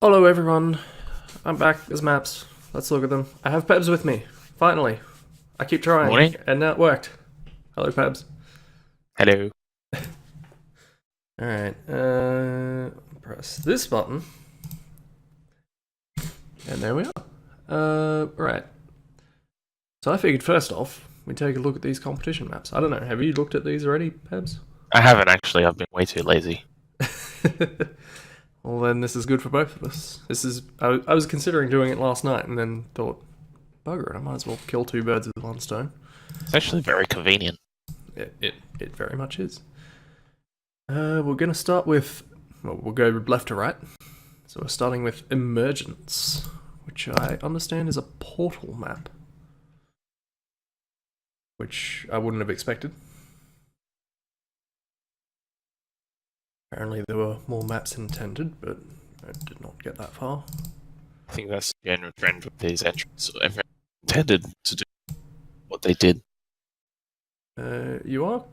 Hello everyone, I'm back as maps. Let's look at them. I have Pebs with me, finally. I keep trying, Morning. and now it worked. Hello Pebs. Hello. Alright, press this button. And there we are. Right. So I figured first off, we take a look at these competition maps. I don't know, have you looked at these already, Pebs? I haven't actually. I've been way too lazy. Well then this is good for both of us. I was considering doing it last night and then thought, bugger it, I might as well kill two birds with one stone. It's actually very convenient. It very much is. We're going to start with, well, we'll go left to right. So we're starting with Emergence, which I understand is a portal map. Which I wouldn't have expected. Apparently there were more maps intended, but I did not get that far. I think that's the general trend with these entrants. Everyone intended to do what they did. You are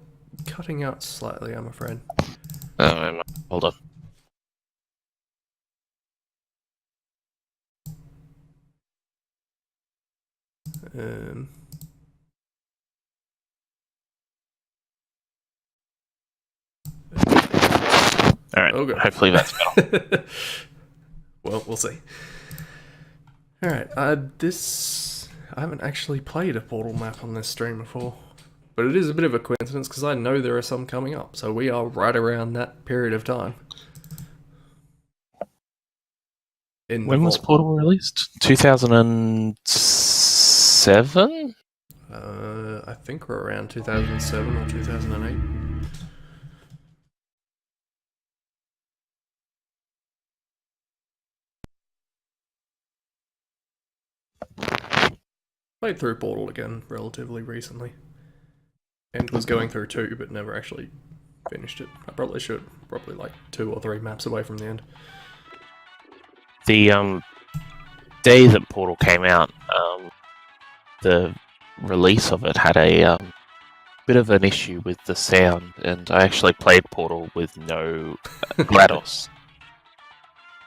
cutting out slightly, I'm afraid. Hold on. Um, Alright, Okay. hopefully that's better. Well, we'll see. Alright, I haven't actually played a Portal map on this stream before. But it is a bit of a coincidence because I know there are some coming up, so we are right around that period of time. When was Portal released? 2007? I think we're around 2007 or 2008. Played through Portal again relatively recently. And was going through 2, but never actually finished it. I probably should. Probably like 2 or 3 maps away from the end. The day that Portal came out, the release of it had a bit of an issue with the sound, and I actually played Portal with no GLaDOS.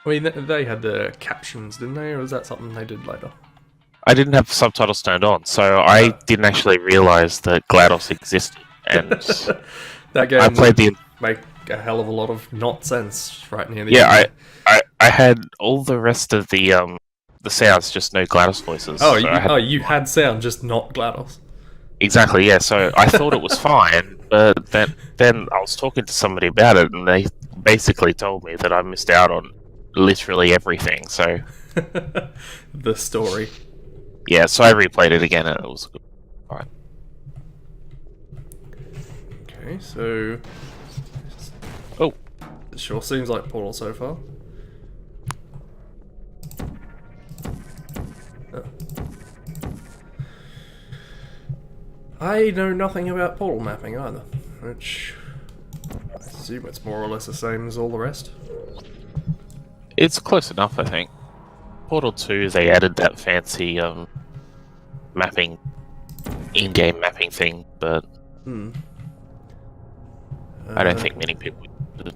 I mean, they had the captions, didn't they? Or was that something they did later? I didn't have subtitles turned on, so I didn't actually realize that GLaDOS existed. And that game I played would make a hell of a lot of not sense right near the yeah. end. I had all the rest of the sounds, just no GLaDOS voices. Oh, so you had sound, just not GLaDOS. Exactly, yeah. So I thought it was fine, but then I was talking to somebody about it, and they basically told me that I missed out on literally everything. So the story. Yeah, so I replayed it again, and it was good. Fine. Okay, so Oh, it sure seems like Portal so far. I know nothing about Portal mapping either, which I assume it's more or less the same as all the rest. it's close enough, I think. Portal 2, they added that fancy mapping, in-game mapping thing, but I don't think many people did.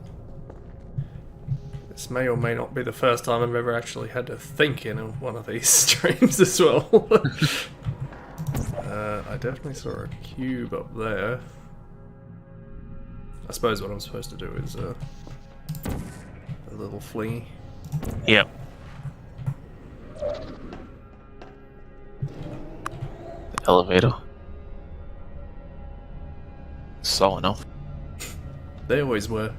This may or may not be the first time I've ever actually had to think in one of these streams as well. I definitely saw a cube up there. I suppose what I'm supposed to do is a little flingy. Yep. The elevator. So enough. They always were.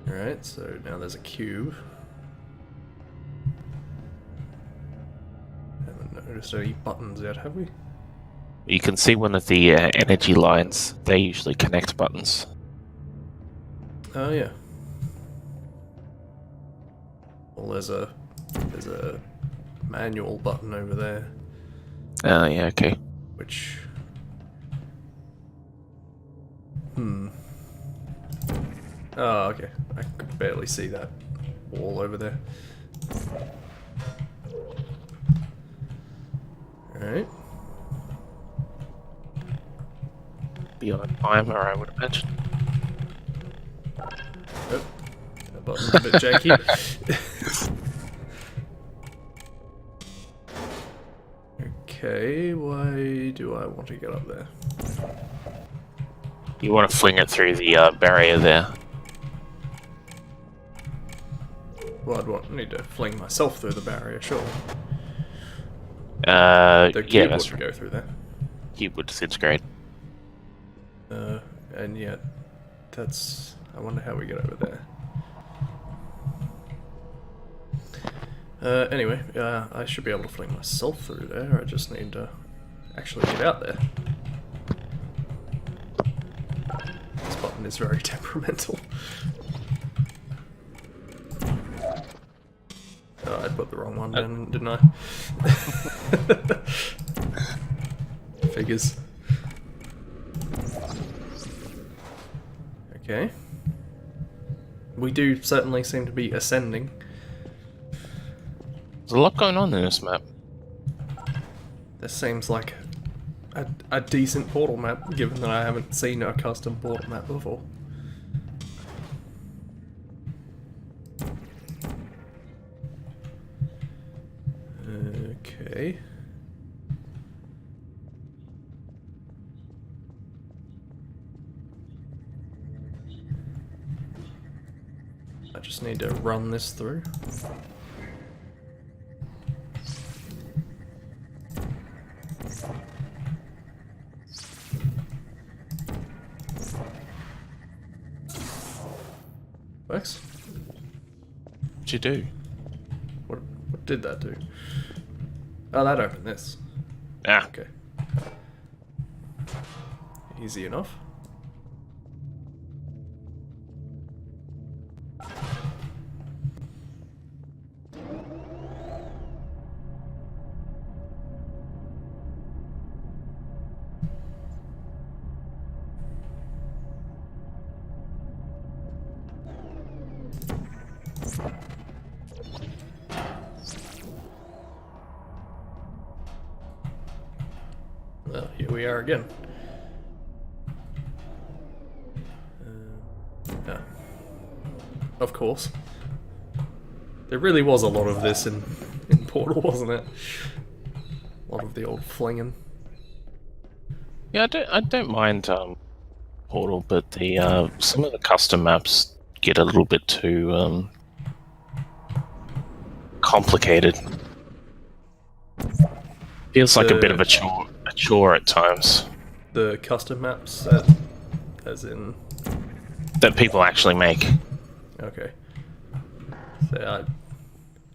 Alright, so now there's a cube. Haven't noticed any buttons yet, have we? You can see one of the energy lines. They usually connect buttons. Oh yeah. Well, there's a manual button over there, Oh, yeah, okay. which oh, okay. I could barely see that wall over there. Alright. Be on a timer, I would imagine. Oh, That button's a bit janky. Okay, why do I want to get up there? You want to fling it through the barrier there. Well, I'd need to fling myself through the barrier, sure. Yeah, The cube that's wouldn't right. go through there. Cube would disintegrate. And yet, that's... I wonder how we get over there. Anyway, I should be able to fling myself through there. I just need to actually get out there. This button is very temperamental. Oh, I put the wrong one in, didn't I? Figures. Okay. We do certainly seem to be ascending. There's a lot going on in this map. This seems like a decent portal map, given that I haven't seen a custom portal map before. Okay. I just need to run this through. Works? What'd you do? What did that do? Oh, that opened this. Ah, Okay. Easy enough. Well, here we are again. Yeah. Of course. There really was a lot of this in Portal, wasn't it? A lot of the old flinging. yeah, I don't mind Portal, but the some of the custom maps get a little bit too complicated. Feels like a bit of a chore at times. The custom maps, as in... That people actually make. Okay. So,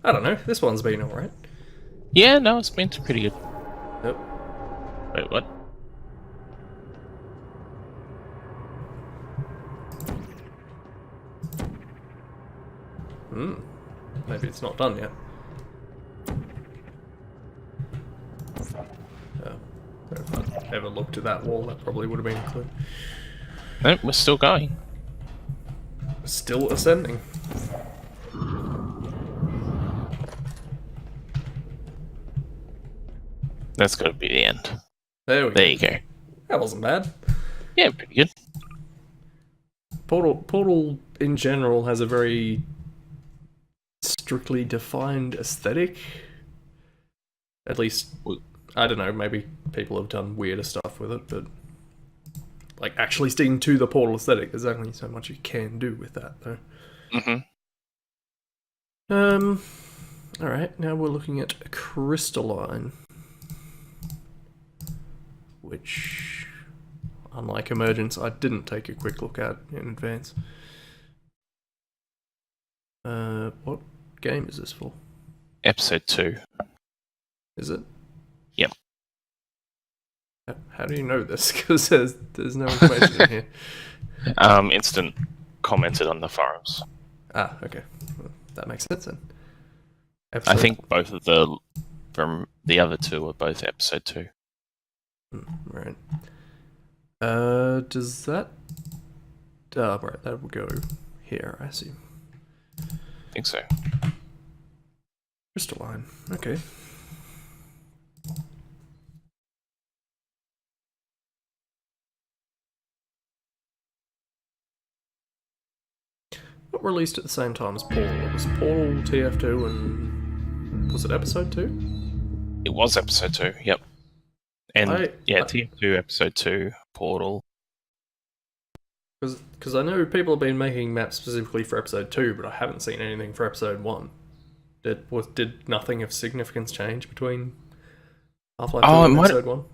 I don't know, this one's been alright. Yeah, no, it's been pretty good. Yep. Wait, what? Maybe it's not done yet. If I'd ever looked at that wall, that probably would have been a clue. Nope, we're still going. Still ascending. That's got to be the end. There we There go. you go. That wasn't bad. Yeah, pretty good. Portal in general has a very strictly defined aesthetic. At least, I don't know, maybe people have done weirder stuff with it, but like actually sticking to the Portal aesthetic, there's only so much you can do with that, though. Alright, now we're looking at Crystalline, which, unlike Emergence, I didn't take a quick look at in advance. What game is this for? Episode 2. Is it? Yep. How do you know this? Because there's no information in here. Instant commented on the forums. Ah, okay. Well, that makes sense then. I think both of from the other two are both episode 2. Right. Does that... right, that will go here, I see. I think so. Crystalline, okay. What released at the same time as Portal? It was Portal, TF2, and was it Episode 2? It was Episode 2, yep. And TF2, Episode 2, Portal. Because I know people have been making maps specifically for Episode 2, but I haven't seen anything for Episode 1. Did nothing of significance change between Half-Life 2 and Episode 1?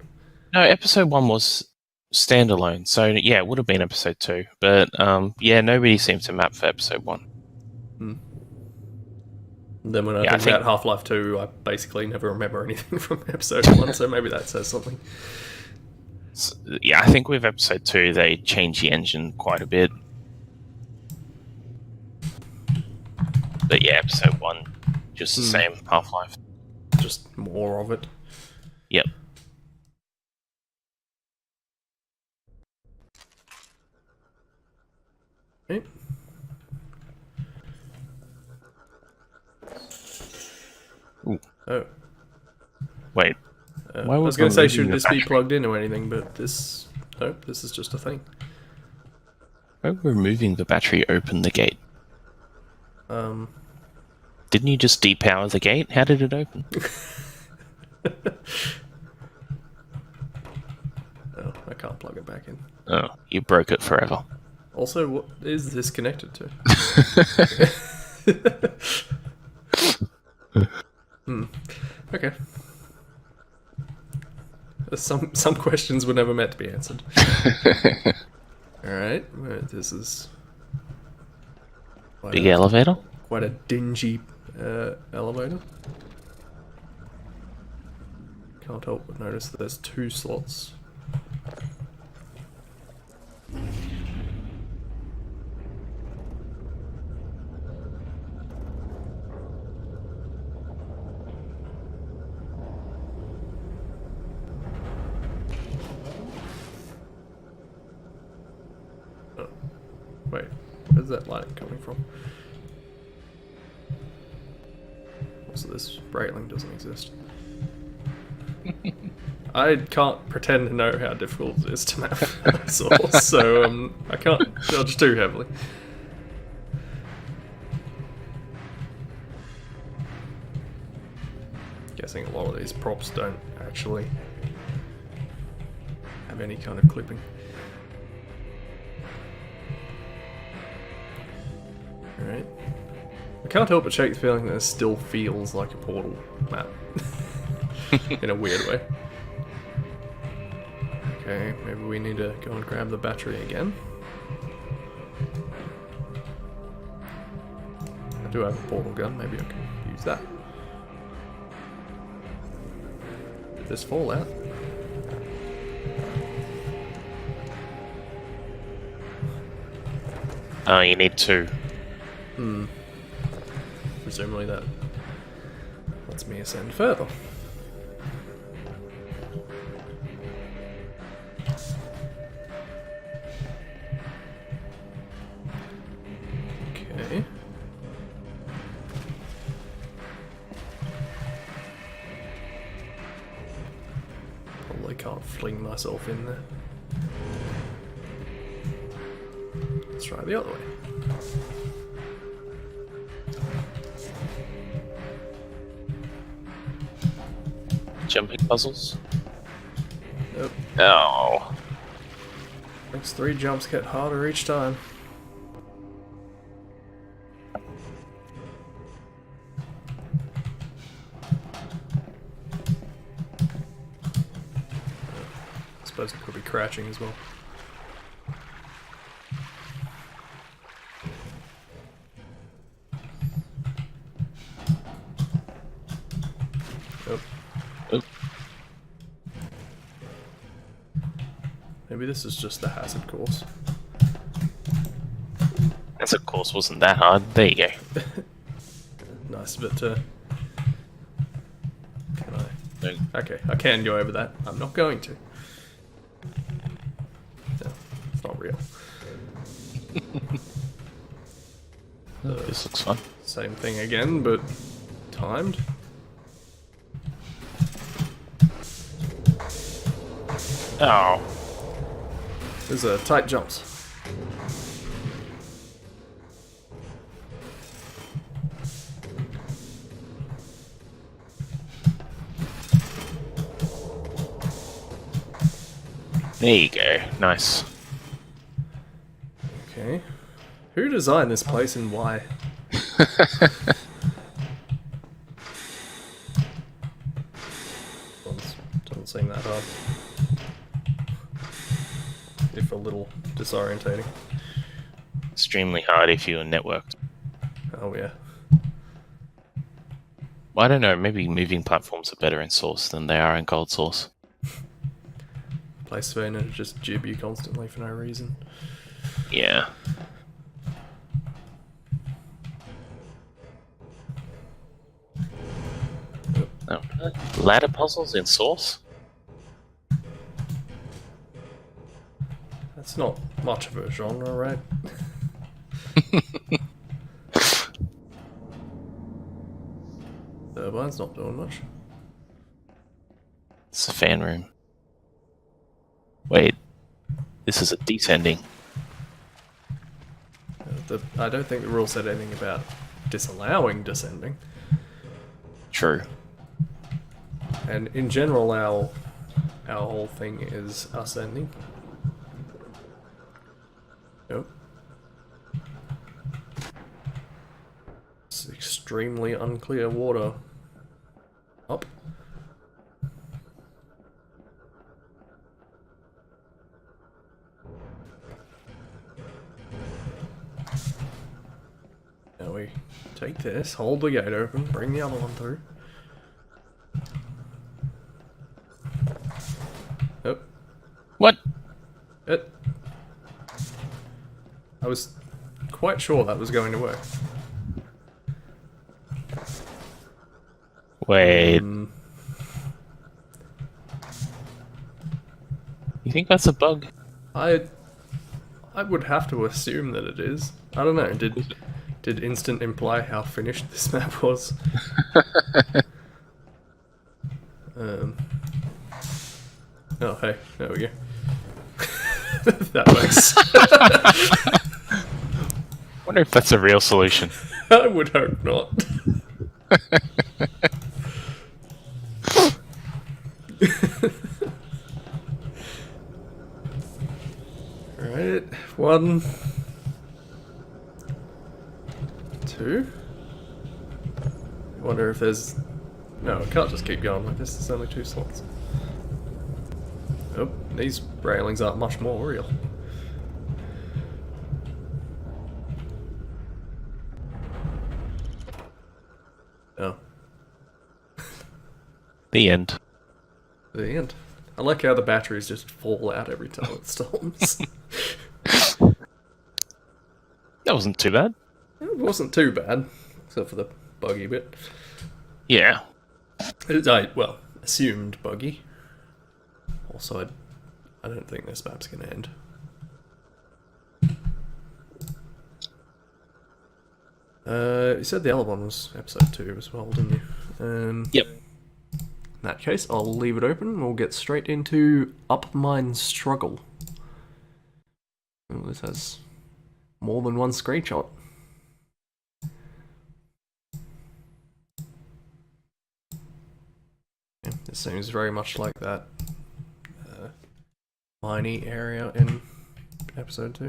No, Episode 1 was standalone, so yeah, it would have been Episode 2. But nobody seems to map for Episode 1. Then when I think about Half-Life 2, I basically never remember anything from Episode 1, so maybe that says something. So, yeah, I think with Episode 2, they changed the engine quite a bit. But yeah, Episode 1, just the same Half-Life. Just more of it. Yep. Okay. Ooh. Oh. Wait. I was going to say, should this be plugged into anything, but this... Nope, this is just a thing. Why removing the battery opened the gate? Didn't you just depower the gate? How did it open? Oh, I can't plug it back in. Oh, you broke it forever. Also, what is this connected to? Okay. Some questions were never meant to be answered. Alright, this is... Big elevator? Quite a dingy elevator. Can't help but notice that there's 2 slots. Oh, wait, where's that lighting coming from? Also, this railing doesn't exist. I can't pretend to know how difficult it is to map source, so I can't judge too heavily. Guessing a lot of these props don't actually have any kind of clipping. Alright. I can't help but shake the feeling that it still feels like a Portal map. In a weird way. Okay, maybe we need to go and grab the battery again. I do have a portal gun, maybe I can use that. Did this fall out? Oh, you need 2. Presumably that lets me ascend further. Okay. Probably can't fling myself in there. Let's try the other way. Jumping puzzles? Nope. Oh. Next 3 jumps get harder each time. I suppose it could be crouching as well. Maybe this is just the hazard course. Hazard course wasn't that hard. There you go. Nice, but can I? No. Okay, I can go over that. I'm not going to. No, it's not real. This looks fun. Same thing again, but timed. Oh. There's tight jumps. There you go. Nice. Okay. Who designed this place and why? Doesn't seem that hard. If a little disorientating. Extremely hard if you're networked. Oh yeah. Well, I don't know. Maybe moving platforms are better in Source than they are in Cold Source. Place Savannah just jib you constantly for no reason. Yeah. Oh, ladder puzzles in Source? That's not much of a genre, right? Turbine's not doing much. It's a fan room. Wait, this is a descending. I don't think the rule said anything about disallowing descending. True. And in general, our whole thing is ascending. Nope. It's extremely unclear water. Up. Now we take this, hold the gate open, bring the other one through. Oh. What? I was quite sure that was going to work. Wait. You think that's a bug? I would have to assume that it is. I don't know. Did instant imply how finished this map was? Oh hey, there we go. That works. Wonder if that's a real solution. I would hope not. Right, 1, 2. I wonder if there's... No, it can't just keep going like this. There's only 2 slots. Oh, these railings aren't much more real. Oh. The end. The end. I like how the batteries just fall out every time it storms. That wasn't too bad. It wasn't too bad, except for the buggy bit. Yeah. Well, assumed buggy. Also, I don't think this map's gonna end. You said the other one was episode 2 as well, didn't you? Yep. In that case, I'll leave it open and we'll get straight into Up Mine Struggle. Oh, this has more than one screenshot. Yeah, this seems very much like that miney area in episode 2.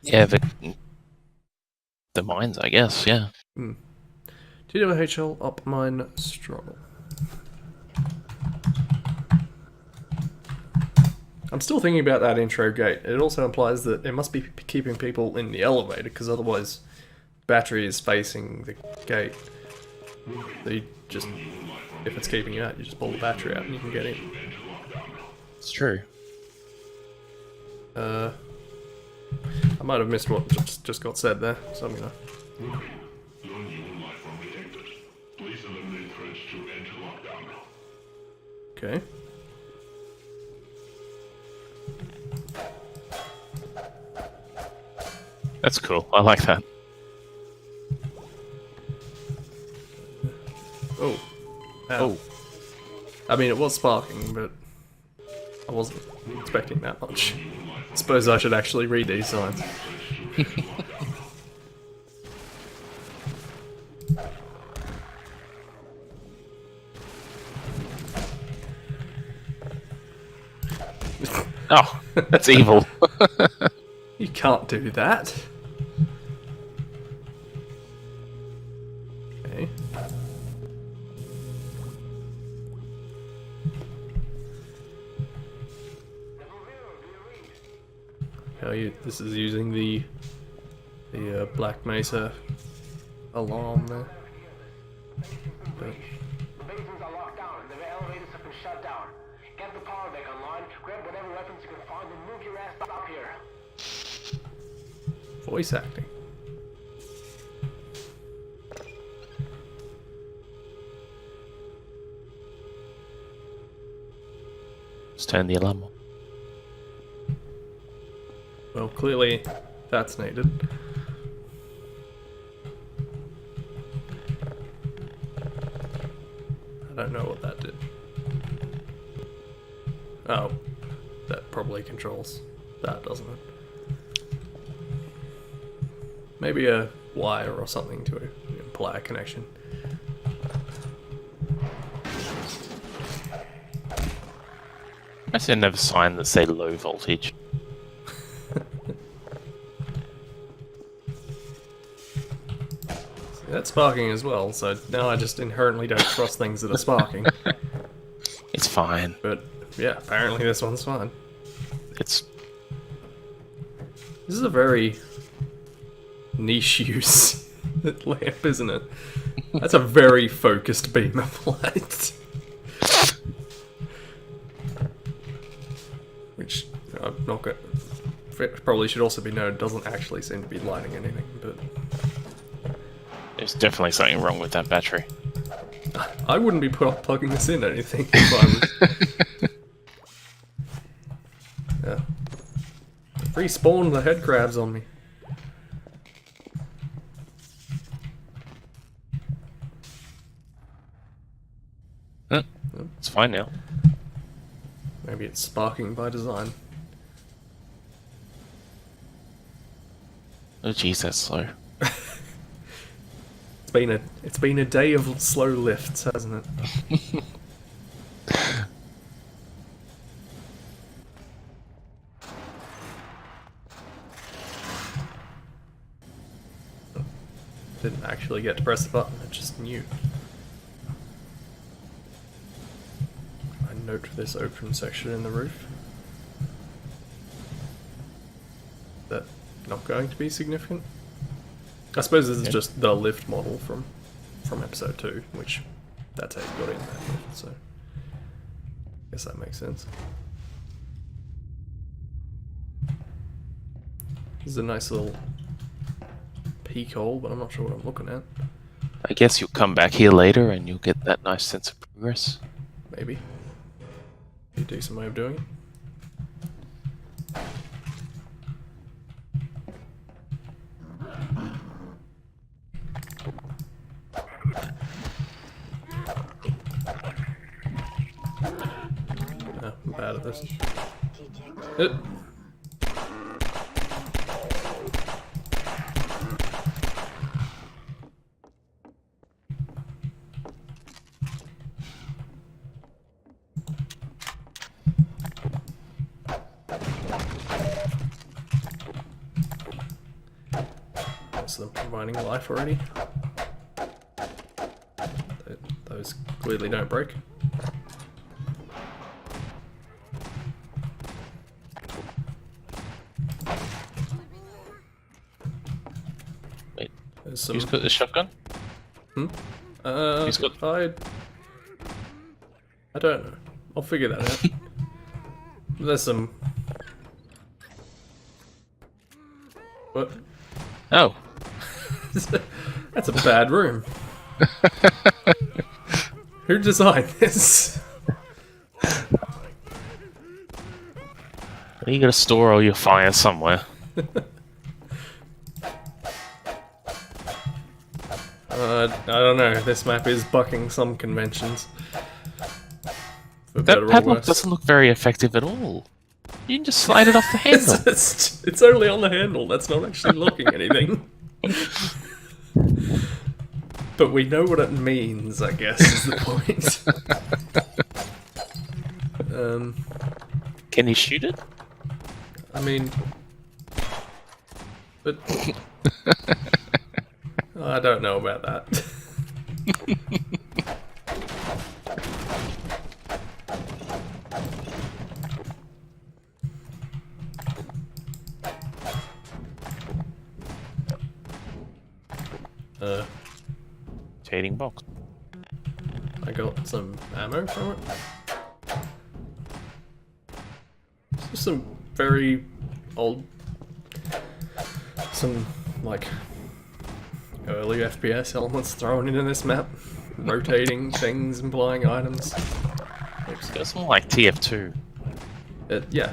Yeah, the mines, I guess, yeah. TWHL Up Mine Struggle. I'm still thinking about that intro gate. It also implies that it must be keeping people in the elevator, because otherwise battery is facing the gate. So you just, if it's keeping you out, you just pull the battery out and you can get in. It's true. I might have missed what just got said there, so let me know. Okay. That's cool. I like that. Oh. Ow. Oh. I mean, it was sparking, but I wasn't expecting that much. Suppose I should actually read these signs. Oh. That's evil. You can't do that. Okay. Oh, this is using the Black Mesa alarm there. But The basements are locked down and the elevators have been shut down. Get the power back online, grab whatever weapons you can find, and move your ass up here. voice acting. Just turn the alarm on. Well, clearly that's needed. I don't know what that did. Oh, that probably controls that, doesn't it? Maybe a wire or something to imply a connection. I see another sign that say low voltage. That's sparking as well, so now I just inherently don't trust things that are sparking. It's fine. But yeah, apparently this one's fine. It's This is a very niche use lamp, isn't it? That's a very focused beam of light. Which I'm not going. Probably should also be noted doesn't actually seem to be lighting anything, but there's definitely something wrong with that battery. I wouldn't be plugging this in anything if I was. Yeah. Respawn the head crabs on me. It's fine now. Maybe it's sparking by design. Oh jeez, that's slow. It's been a day of slow lifts, hasn't it? Didn't actually get to press the button, I just knew. I note this open section in the roof. Is that not going to be significant? I suppose this is just the lift model from episode 2, which that's how you got in that lift, so I guess that makes sense. This is a nice little peak hole, but I'm not sure what I'm looking at. I guess you'll come back here later and you'll get that nice sense of progress. Maybe. Be a decent way of doing it. I'm bad at this. Most of them providing life already. Those clearly don't break. Wait, There's some. who's got the shotgun? Who's got... I don't know. I'll figure that out. There's some. What? Oh. That's a bad room. Who designed this? You gotta store all your fire somewhere. I don't know. This map is bucking some conventions. For That better or padlock worse. doesn't look very effective at all. You can just slide it off the handle. It's only on the handle. That's not actually locking anything. But we know what it means, I guess, is the point. Can you shoot it? I mean, but I don't know about that. Shading box. I got some ammo from it. Just some very old, some like early FPS elements thrown into this map. Rotating things, implying items. It's got some like TF2. Yeah,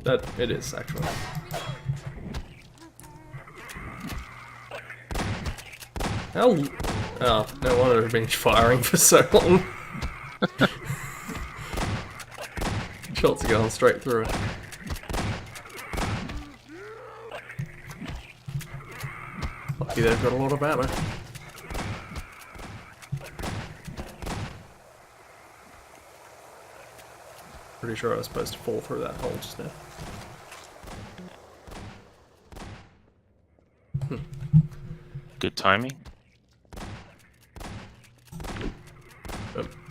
that it is actually. How? Oh, no wonder I've been firing for so long. Shots are going straight through it. Lucky they've got a lot of ammo. Pretty sure I was supposed to fall through that hole just now. Good timing.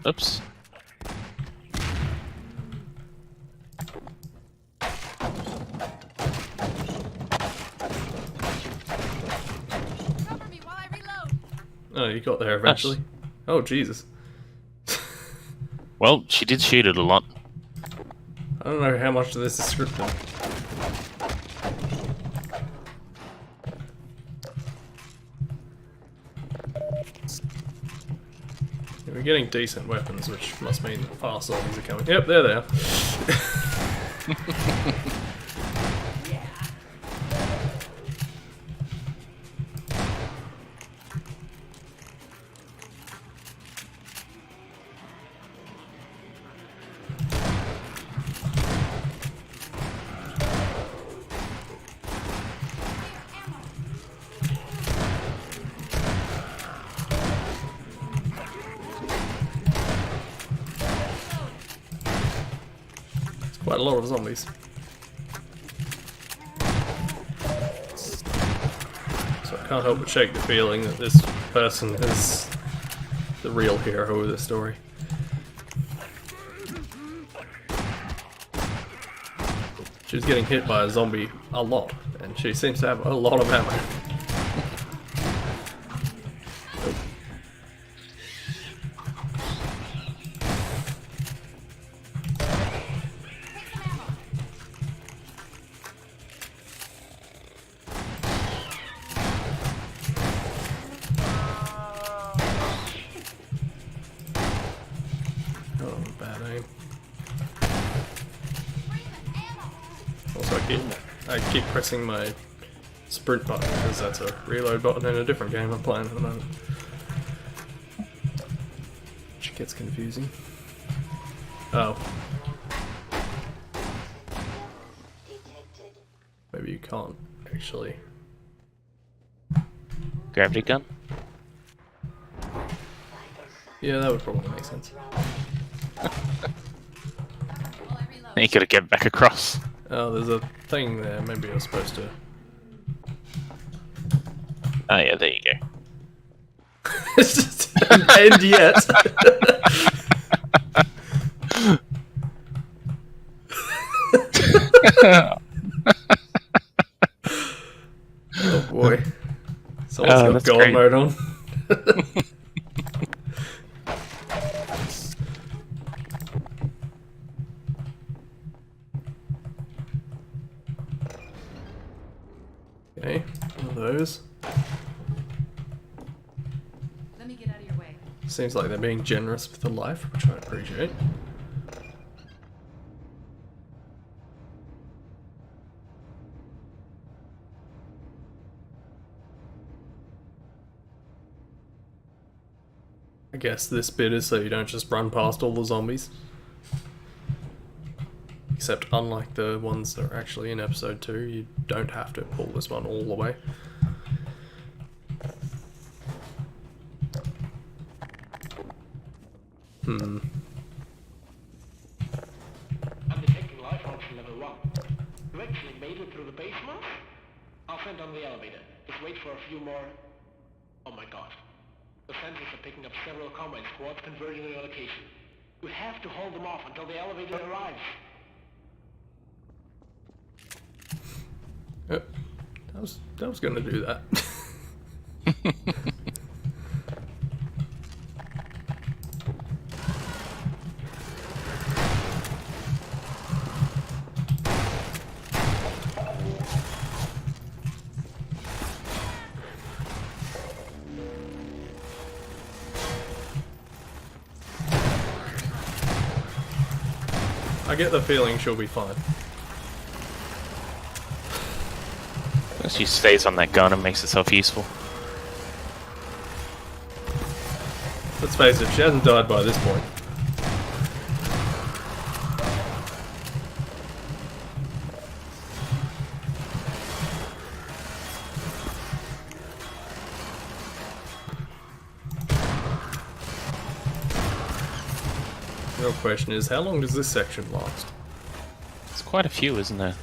Oops. Cover me while I reload. Oh, you got there eventually. Oh, Jesus. Well, she did shoot it a lot. I don't know how much of this is scripted. We're getting decent weapons, which must mean fast zombies are coming. Yep, there they are. Quite a lot of zombies. So I can't help but shake the feeling that this person is the real hero of the story. She's getting hit by a zombie a lot, and she seems to have a lot of ammo. Oh, bad aim. Also, I keep pressing my sprint button because that's a reload button in a different game I'm playing at the moment. Which gets confusing. Oh. Maybe you can't actually. Gravity gun. Yeah, that would probably make sense. While I reload. You gotta get back across. Oh, there's a thing there. Maybe you're supposed to. Oh yeah, there you go. It's just an end yet. Oh boy. Someone's got that's gold great. mode on. Okay, one of those. Let me get out of your way. Seems like they're being generous with the life, which I appreciate. I guess this bit is so you don't just run past all the zombies. Except unlike the ones that are actually in episode 2, you don't have to pull this one all the way. I'm detecting life forms from level 1. You actually made descend on the elevator. Just wait for a few more... Oh my god. The sensors are picking up several combine squads converging on your location. You have to hold them off until the elevator arrives. Yep. That was gonna do that. I get the feeling she'll be fine. She stays on that gun and makes herself useful. Let's face it, she hasn't died by this point. The real question is, how long does this section last? There's quite a few, isn't there?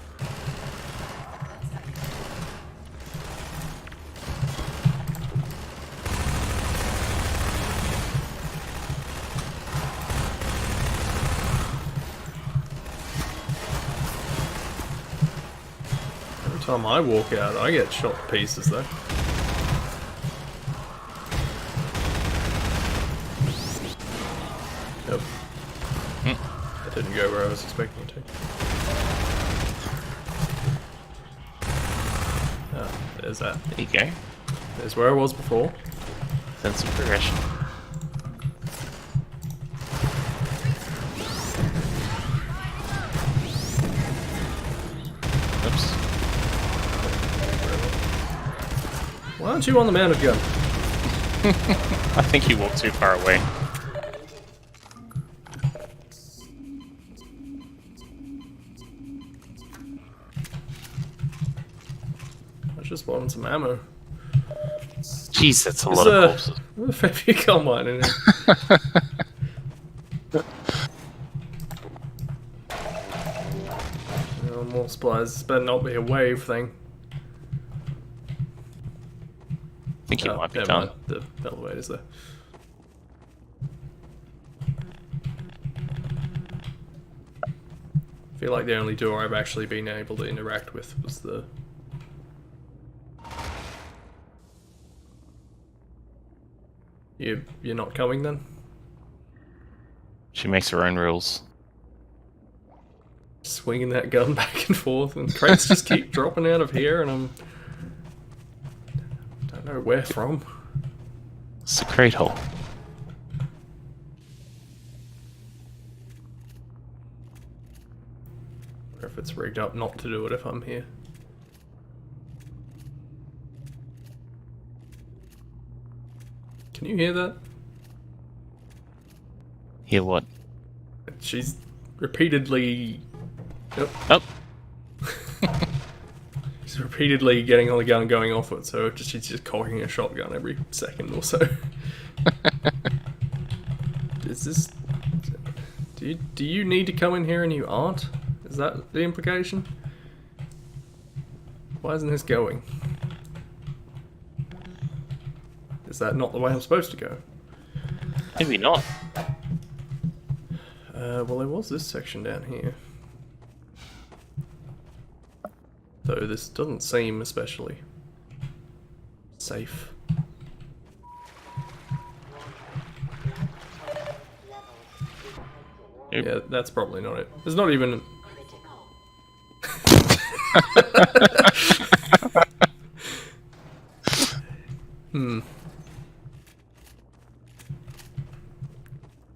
Every time I walk out, I get shot to pieces though. Yep. That didn't go where I was expecting it to. Ah, there's that. There you go. There's where I was before. Sense of progression. Oops. Why aren't you on the mounted gun? I think you walked too far away. I just wanted some ammo. Jeez, that's a There's lot of corpses. a fair few combine in here. Oh, more supplies. This better not be a wave thing. I think you Oh, might be never done. mind. The elevator's there. I feel like the only door I've actually been able to interact with was the... You're not coming then? She makes her own rules. Swinging that gun back and forth, and crates just keep dropping out of here, and don't know where from. It's the crate hole. Or if it's rigged up not to do it if I'm here. Can you hear that? Hear what? She's repeatedly... Yep. Oh! She's repeatedly getting on the gun and going off it, so she's just cocking a shotgun every second or so. Is this... Do you need to come in here and you aren't? Is that the implication? Why isn't this going? Is that not the way I'm supposed to go? Maybe not. Well, there was this section down here. Though this doesn't seem especially safe. Nope. Yeah, that's probably not it. There's not even...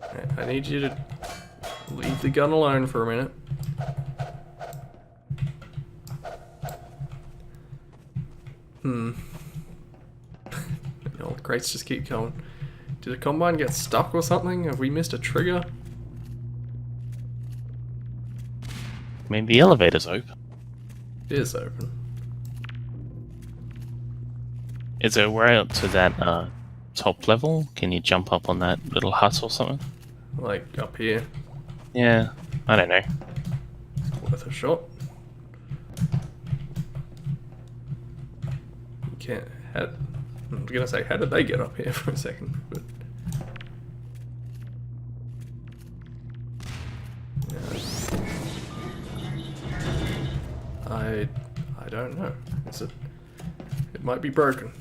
Right, I need you to leave the gun alone for a minute. The crates just keep going. Did the combine get stuck or something? Have we missed a trigger? I mean, the elevator's open. It is open. Is there a way up to that top level? Can you jump up on that little hut or something? Like up here. Yeah, I don't know. Worth a shot. can't. I'm gonna say, how did they get up here for a second? But I don't know. It might be broken.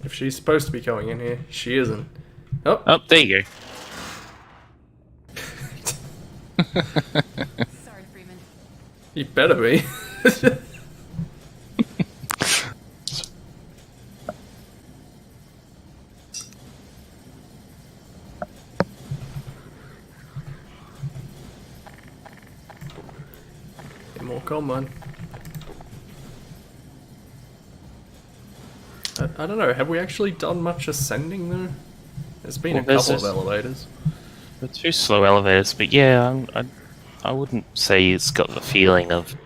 If she's supposed to be going in here, she isn't. Oh, Oh, there you go. Sorry, Freeman. you better be. Get more common. I don't know, have we actually done much ascending though? There's been Well, a there's couple of this- elevators. The two slow elevators, but yeah, I wouldn't say it's got the feeling of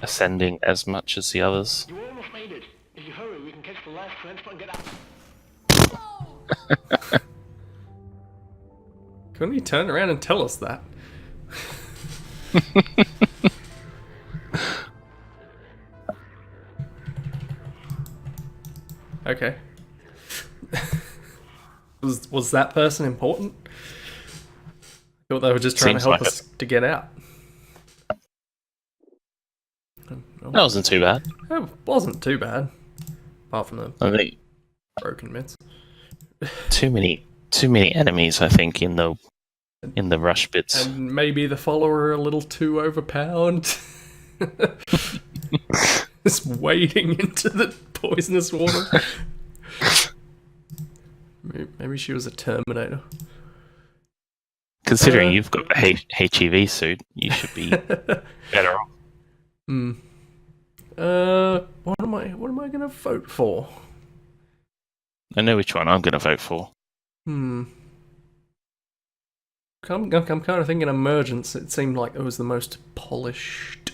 ascending as much as the others. You almost made it. If you hurry, we can catch the last transfer and get out. Oh! Couldn't you turn around and tell us that? Okay. Was that person important? I thought they were just trying Seems to help like us to get out. That wasn't too bad. It wasn't too bad. Apart from the I think broken mitts. too many enemies. I think in the rush bits. And maybe the follower a little too overpowered. Just wading into the poisonous water. Maybe she was a Terminator. Considering you've got the HEV suit, you should be better off. Hmm. What am I gonna vote for? I know which one I'm going to vote for. Hmm. I'm kind of thinking Emergence. It seemed like it was the most polished.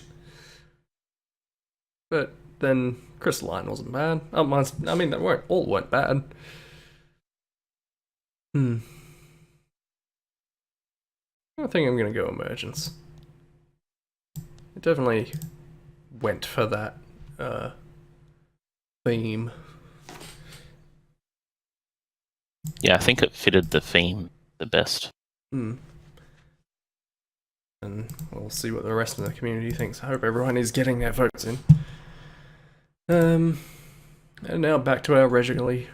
But then Crystalline wasn't bad. I mean, they weren't bad. Hmm. I think I'm gonna go Emergence. It definitely went for that theme. Yeah, I think it fitted the theme the best. Hmm. And we'll see what the rest of the community thinks. I hope everyone is getting their votes in. And now back to our regularly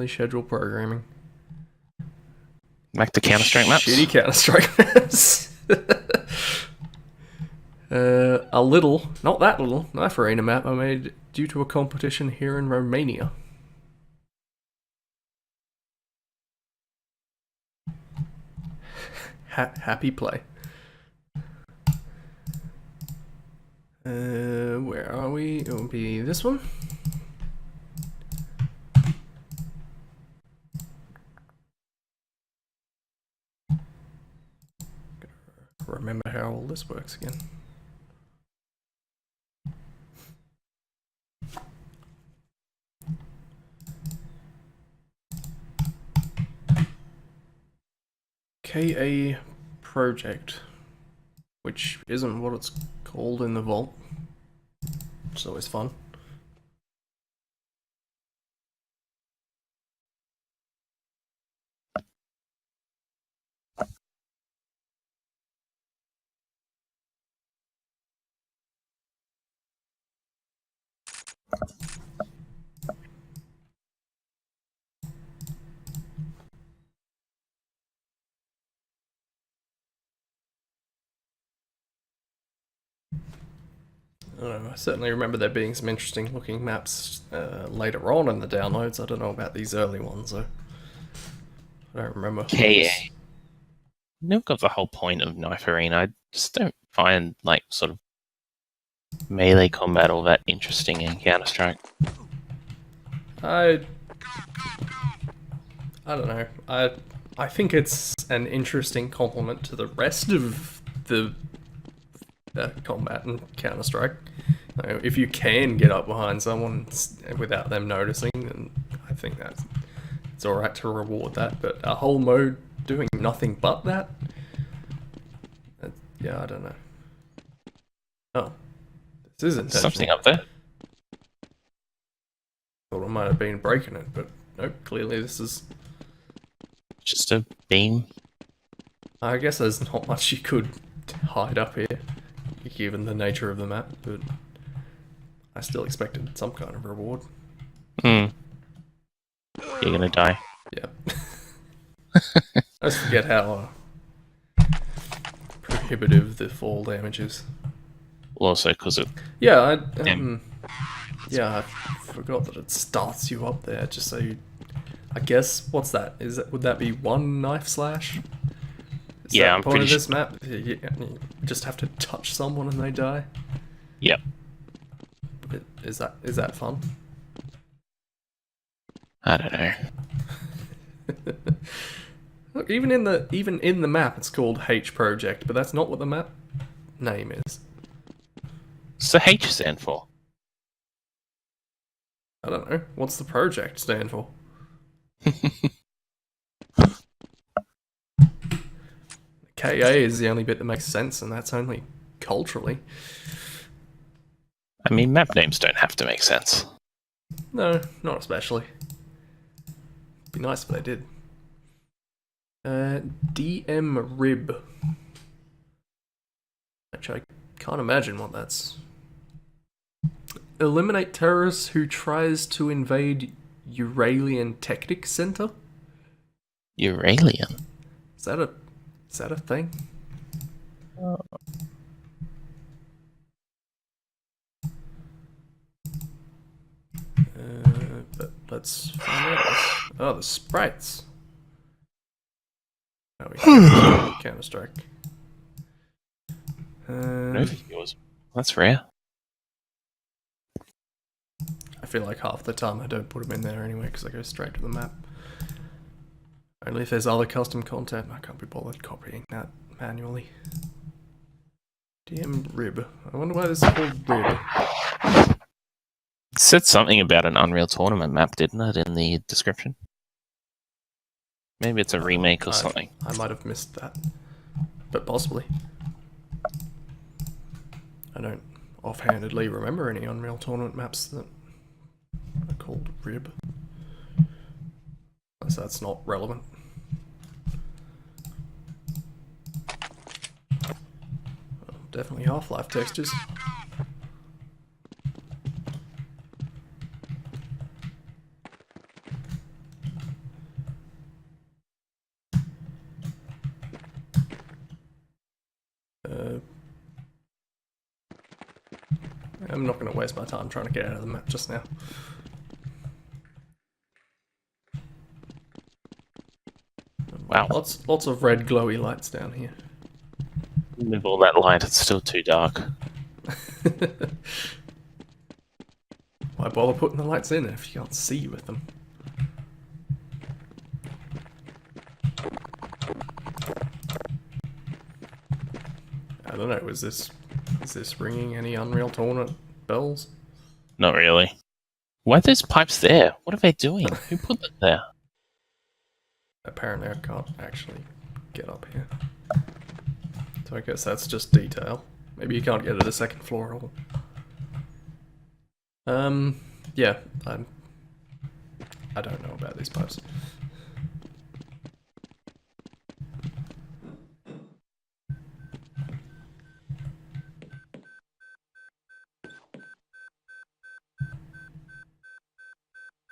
scheduled programming. Back to Counter-Strike maps. Shitty Counter-Strike maps. A little, not that little, Knife Arena map I made due to a competition here in Romania. Happy play. Where are we? It will be this one. Remember how all this works again. KA Project, which isn't what it's called in the vault. It's always fun. I don't know, I certainly remember there being some interesting looking maps later on in the downloads. I don't know about these early ones though. I don't remember. KA. Never got the whole point of Knife Arena. I just don't find like sort of melee combat all that interesting in Counter-Strike. I don't know. I think it's an interesting complement to the rest of the combat in Counter-Strike. If you can get up behind someone without them noticing, then I think it's alright to reward that. But a whole mode doing nothing but that, Yeah, I don't know. Oh. This is intentional. Something up there. Thought I might have been breaking it, but nope, clearly this is... Just a beam. I guess there's not much you could hide up here, given the nature of the map, but I still expected some kind of reward. Hmm. You're gonna die. Yeah. I just forget how prohibitive the fall damage is. Well, also because it. Yeah, Yeah. yeah, I forgot that it starts you up there just so you... I guess, what's that? Would that be one knife slash? Is Yeah, that I'm the point pretty of this map? You just have to touch someone and they die? Yep. Is that fun? I don't know. Look, even in the map, it's called H Project, but that's not what the map name is. What's the H stand for? I don't know. What's the project stand for? KA is the only bit that makes sense, and that's only culturally. I mean, map names don't have to make sense. No, not especially. Be nice if they did. DM Rib. Actually, I can't imagine what that's. Eliminate terrorists who tries to invade Uralian Technic Center? Uralian? Is that a thing? But let's find out. Oh, the sprites. Oh, we can Counter-Strike. No yours. That's rare. I feel like half the time I don't put them in there anyway because I go straight to the map. Only if there's other custom content, I can't be bothered copying that manually. DM Rib. I wonder why this is called Rib. It said something about an Unreal Tournament map, didn't it, in the description? Maybe it's a remake or something. I might have missed that. But possibly. I don't offhandedly remember any Unreal Tournament maps that are called Rib. Unless that's not relevant. Well, definitely Half-Life textures. I'm not going to waste my time trying to get out of the map just now. Wow. Lots of red glowy lights down here. With all that light, it's still too dark. Why bother putting the lights in if you can't see with them? I don't know, is this ringing any Unreal Tournament bells? Not really. Why are those pipes there? What are they doing? Who put them there? Apparently I can't actually get up here. So I guess that's just detail. Maybe you can't get to the second floor at all. Yeah, I don't know about these pipes.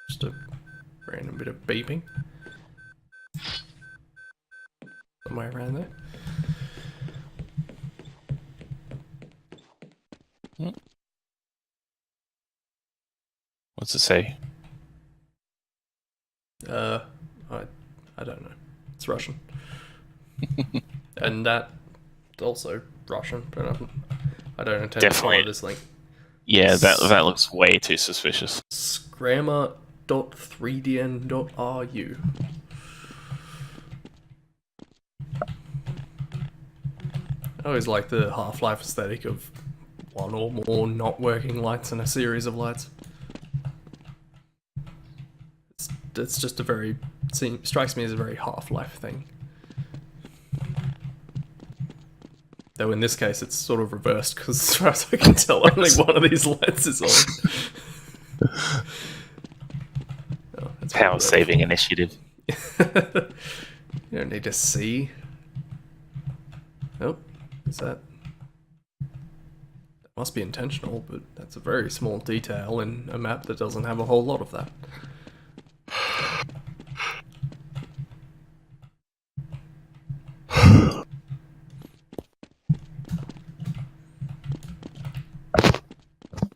Just a random bit of beeping. Somewhere around there. What's it say? I don't know. It's Russian. And that also Russian, but I don't intend to follow Definitely. this link. Yeah, that looks way too suspicious. Scrammer.3dn.ru. I always like the Half-Life aesthetic of one or more not working lights and a series of lights. It's just a very... strikes me as a very Half-Life thing. Though in this case, it's sort of reversed because, as far as I can tell, only one of these lights is on. Oh, that's Power pretty saving initiative. rough. You don't need to see. Oh, is that? That must be intentional, but that's a very small detail in a map that doesn't have a whole lot of that.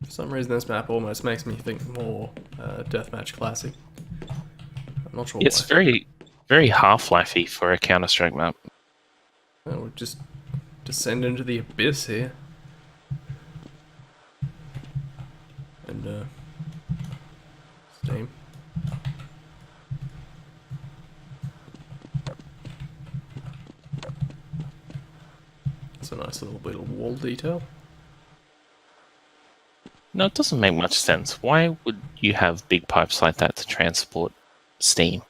For some reason, this map almost makes me think more Deathmatch Classic. I'm not sure It's why. very, very Half-Life-y for a Counter-Strike map. Oh, we'll just descend into the abyss here. And, steam. That's a nice little bit of wall detail. No, it doesn't make much sense. Why would you have big pipes like that to transport steam?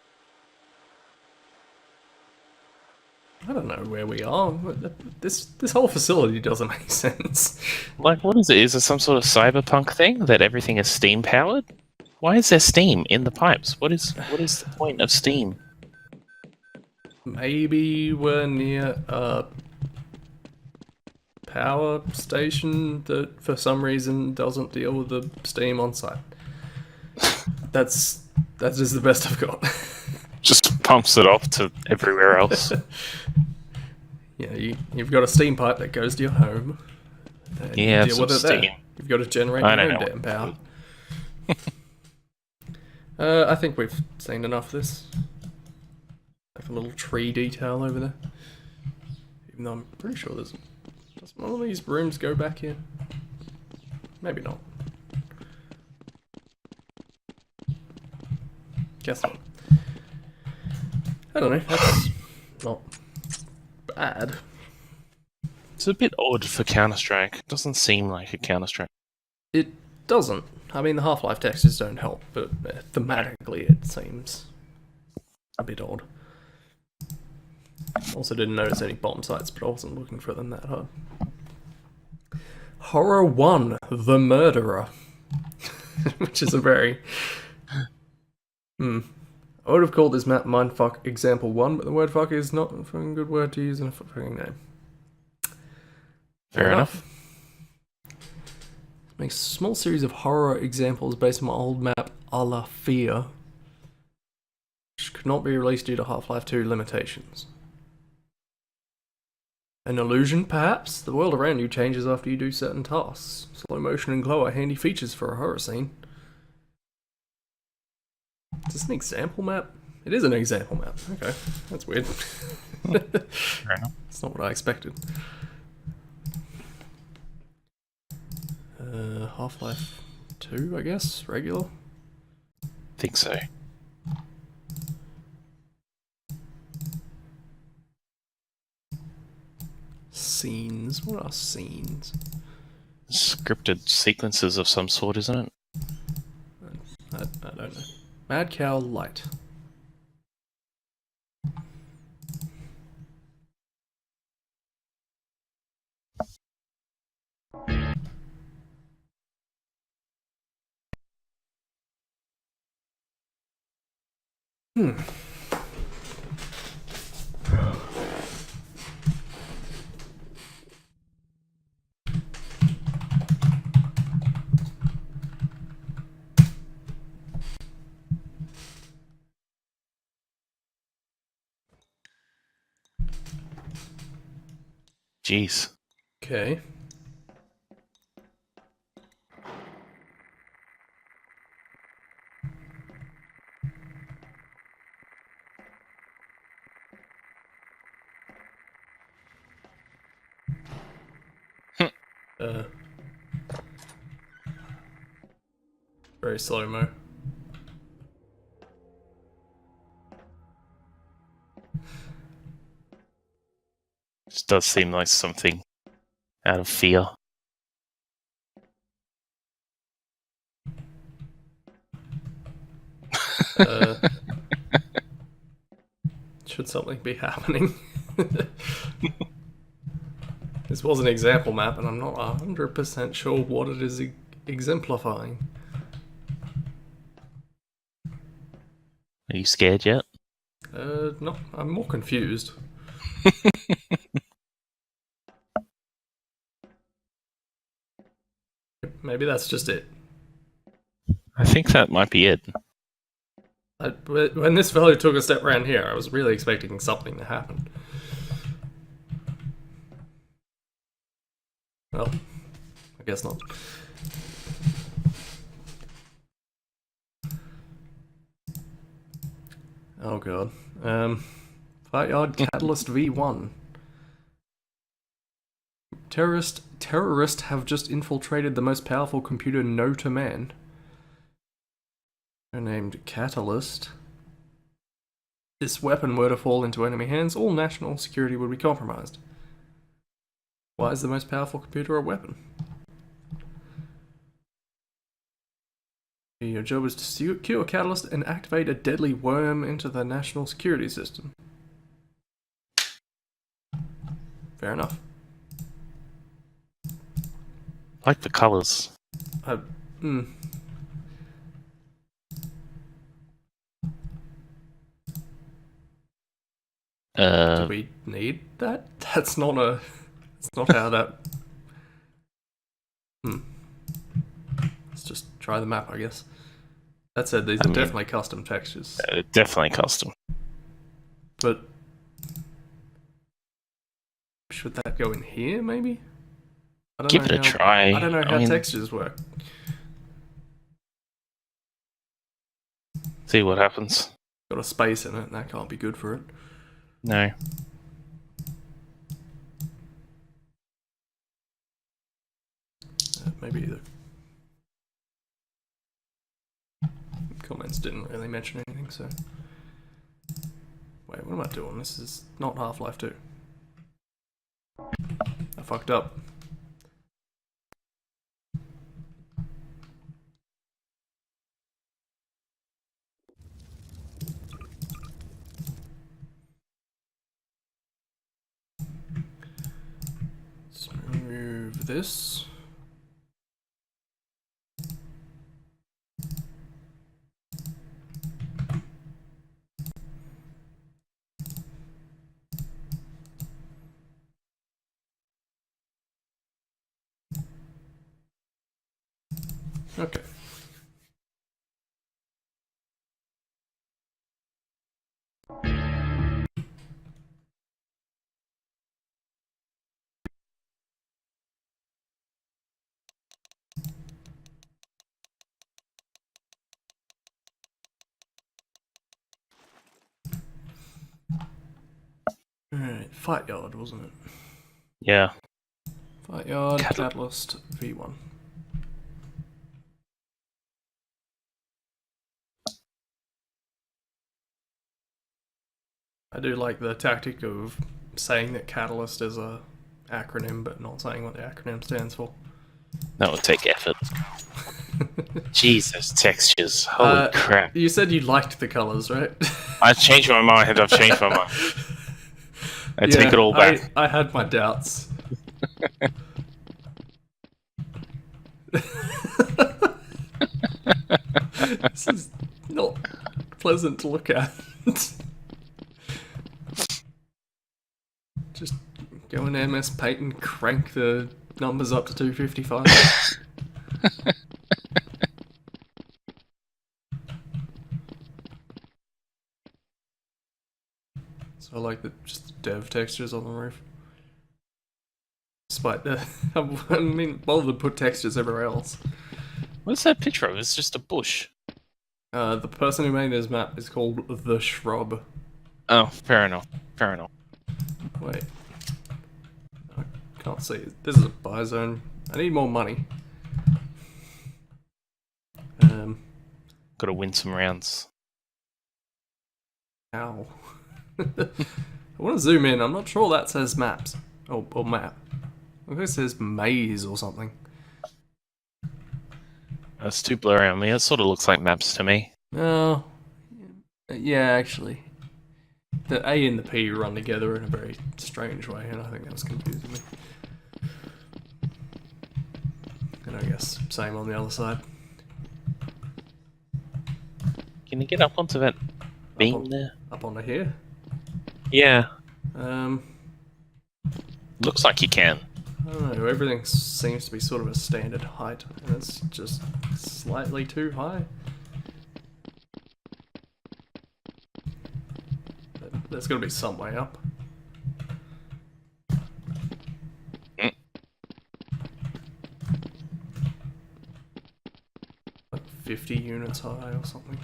I don't know where we are. This whole facility doesn't make sense. Like, what is it? Is it some sort of cyberpunk thing that everything is steam powered? Why is there steam in the pipes? What is the point of steam? Maybe we're near a power station that for some reason doesn't deal with the steam on site. That's just the best I've got. Just pumps it off to everywhere else. Yeah, you've got a steam pipe that goes to your home. And Yeah, you deal with it some there. steam. You've got to generate I your don't own know damn what power. I think we've seen enough of this. Like a little tree detail over there. Even though I'm pretty sure does one of these rooms go back here? Maybe not. Guess not. I don't know. That's not bad. It's a bit odd for Counter-Strike. It doesn't seem like a Counter-Strike. It doesn't. I mean, the Half-Life textures don't help, but thematically it seems a bit odd. Also didn't notice any bomb sites, but I wasn't looking for them that hard. Horror 1, The Murderer. Which is a very... I would have called this map Mindfuck Example 1, but the word fuck is not a fucking good word to use in a fucking name. Fair enough. Makes a small series of horror examples based on my old map, A La Fear, which could not be released due to Half-Life 2 limitations. An illusion, perhaps? The world around you changes after you do certain tasks. Slow motion and glow are handy features for a horror scene. Is this an example map? It is an example map. Okay, that's weird. Fair enough. It's not what I expected. Half-Life 2, I guess? Regular? Think so. Scenes. What are scenes? Scripted sequences of some sort, isn't it? I don't know. Mad Cow Light. Jeez. Okay. Very slow-mo. This does seem like something out of Fear. Should something be happening? This was an example map, and I'm not 100% sure what it is exemplifying. Are you scared yet? No, I'm more confused. Maybe that's just it. I think that might be it. When this fellow took a step around here, I was really expecting something to happen. Well, I guess not. Oh god. Fightyard Catalyst V1. Terrorists have just infiltrated the most powerful computer known to man. They're named Catalyst. If this weapon were to fall into enemy hands, all national security would be compromised. Why is the most powerful computer a weapon? Your job is to secure Catalyst and activate a deadly worm into the national security system. Fair enough. I like the colours. Do we need that? That's not a... That's not how that... Let's just try the map, I guess. That said, these are definitely custom textures. Definitely custom. But... should that go in here, maybe? I don't Give know it a try. I don't know how textures work. See what happens. Got a space in it, and that can't be good for it. No. Maybe the comments didn't really mention anything, so... Wait, what am I doing? This is not Half-Life 2. I fucked up. Let's move this. Okay. Alright, Fightyard, wasn't it? Yeah. Fightyard, Catalyst, V1. I do like the tactic of saying that Catalyst is a acronym, but not saying what the acronym stands for. That would take effort. Jesus, textures. Holy crap. You said you liked the colours, right? I've changed my mind. I've changed my mind. I take it all back. I had my doubts. This is not pleasant to look at. Just go in MS Paint and crank the numbers up to 255. So I like just the dev textures on the roof. Despite the... I mean, bother to put textures everywhere else. What's that picture of? It's just a bush. The person who made this map is called The Shrub. Oh, fair enough. Fair enough. Wait. I can't see it. This is a buy zone. I need more money. Gotta win some rounds. Ow. I want to zoom in. I'm not sure that says maps. Or map. I think it says maze or something. That's too blurry on me. It sort of looks like maps to me. Oh. Yeah, actually. The A and the P run together in a very strange way, and I think that was confusing me. And I guess same on the other side. Can you get up onto that beam on- there? Up onto here. Yeah, Um, looks like you can. I don't know, everything seems to be sort of a standard height, and it's just slightly too high. There's got to be some way up. Mm. Like 50 units high or something.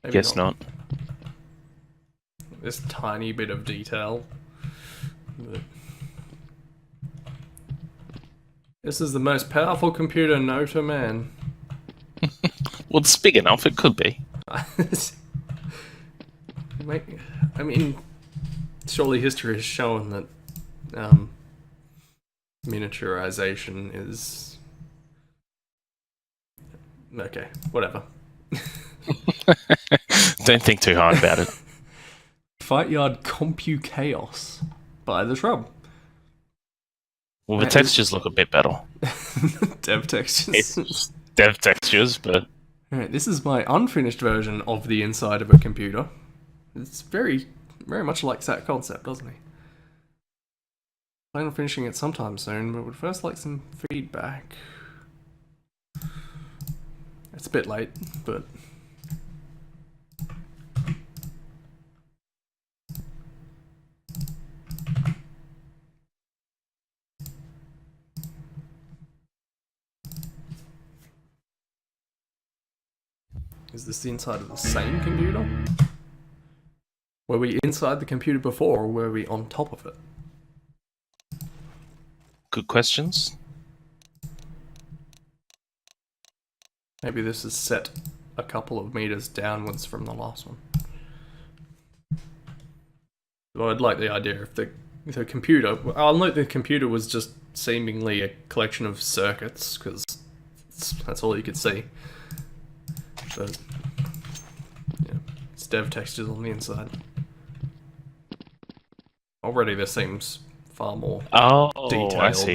Maybe Guess not. This tiny bit of detail. But this is the most powerful computer known to man. Well, it's big enough. It could be. I mean, surely history has shown that miniaturization is... Okay, whatever. Don't think too hard about it. Fight Yard Compu Chaos by The Shrub. Well, the That is- textures look a bit better. Dev textures. It's dev textures, but Alright, this is my unfinished version of the inside of a computer. It's very much likes that concept, doesn't he? Plan on finishing it sometime soon, but would first like some feedback. It's a bit late, but... Is this the inside of the same computer? Were we inside the computer before, or were we on top of it? good questions. Maybe this is set a couple of meters downwards from the last one. Well, I'd like the idea if the computer... I'll note the computer was just seemingly a collection of circuits, because that's all you could see. But, yeah, it's dev textures on the inside. Already this seems far more Oh, I detailed see.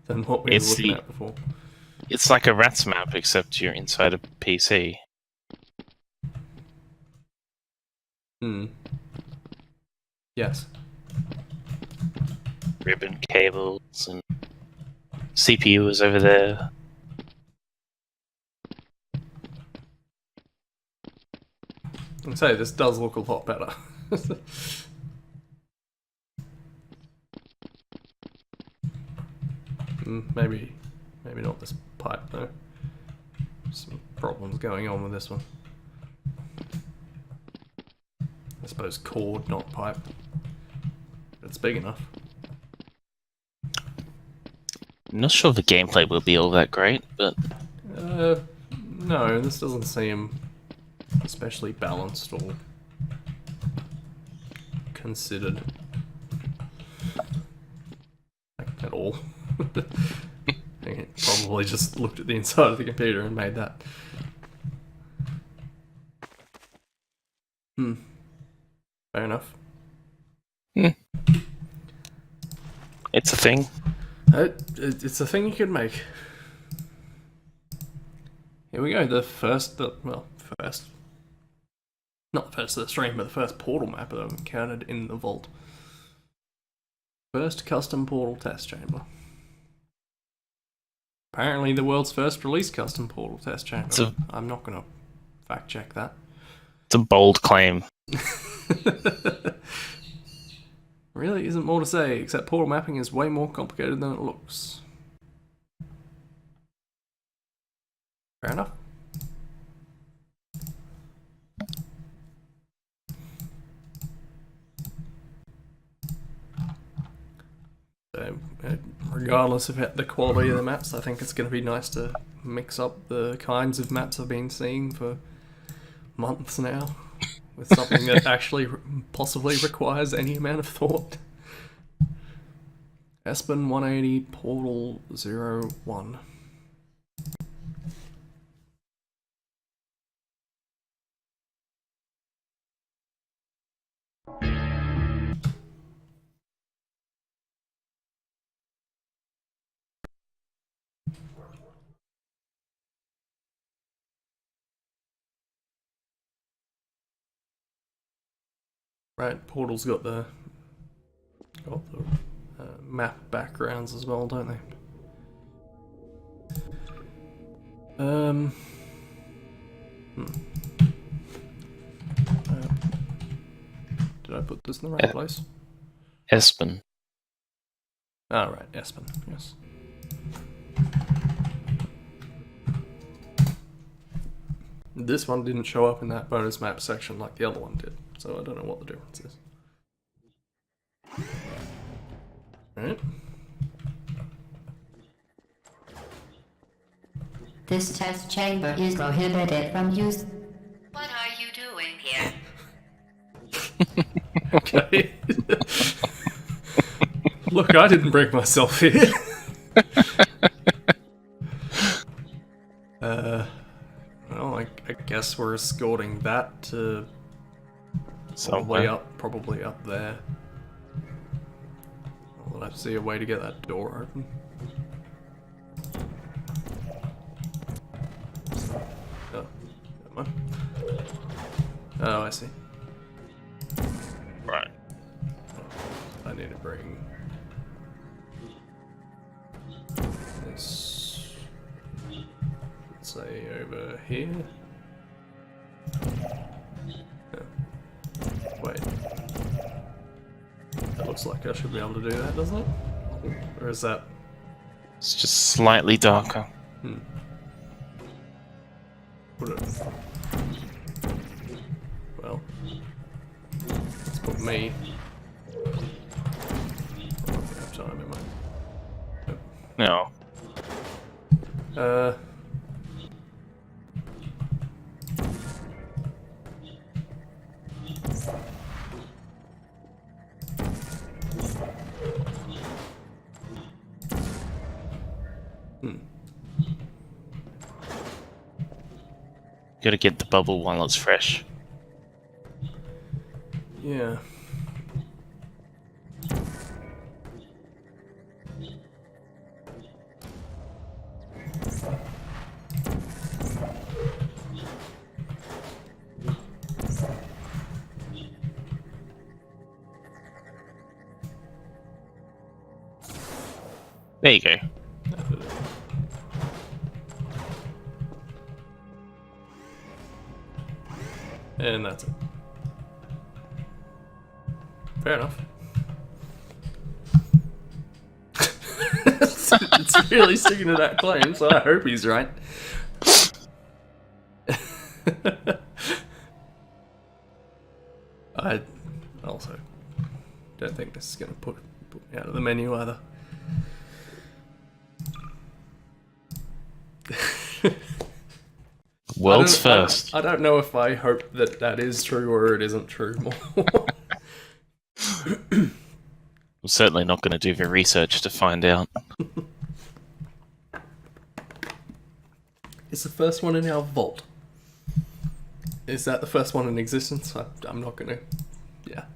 than what we were It's looking the- at before. It's like a rats map, except you're inside a PC. Yes. Ribbon cables and CPU is over there. I'd say this does look a lot better. Maybe not this pipe though. Some problems going on with this one. I suppose cord, not pipe. It's big enough. I'm not sure the gameplay will be all that great, but No, this doesn't seem especially balanced or considered at all. I think it probably just looked at the inside of the computer and made that. Fair enough. it's a thing. It's a thing you could make. Here we go, the first, not the first of the stream, but the first portal map that I've encountered in the vault. First custom portal test chamber. Apparently the world's first release custom portal test chamber. So- I'm not going to fact check that. It's a bold claim. Really isn't more to say, except portal mapping is way more complicated than it looks. Fair enough. So, regardless of the quality of the maps, I think it's going to be nice to mix up the kinds of maps I've been seeing for months now with something that actually possibly requires any amount of thought. Espen 180 Portal 01. Right, Portal's got the map backgrounds as well, don't they? Did I put this in the right place? Espen. Oh, right, Espen, yes. This one didn't show up in that bonus map section like the other one did, so I don't know what the difference is. Alright. This test chamber is prohibited from use. What are you doing here? Okay. Look, I didn't bring myself here. Well, I guess we're escorting that to Somewhere. probably up there. We'll have to see a way to get that door open. Oh, never mind. Oh, I see. Right. I need to bring this, let's say, over here. Oh. Wait. That looks like I should be able to do that, doesn't it? Or is that... It's just slightly darker. Put it... Well... Let's put me... I don't have time in my... No. Gotta get the bubble while it's fresh. Yeah. There you go. And that's it. Fair enough. It's really sticking to that claim, so I hope he's right. I also don't think this is going to put me out of the menu either. World's first. I don't know if I hope that that is true or it isn't true. I'm certainly not going to do the research to find out. It's the first one in our vault. Is that the first one in existence? I'm not gonna... Yeah.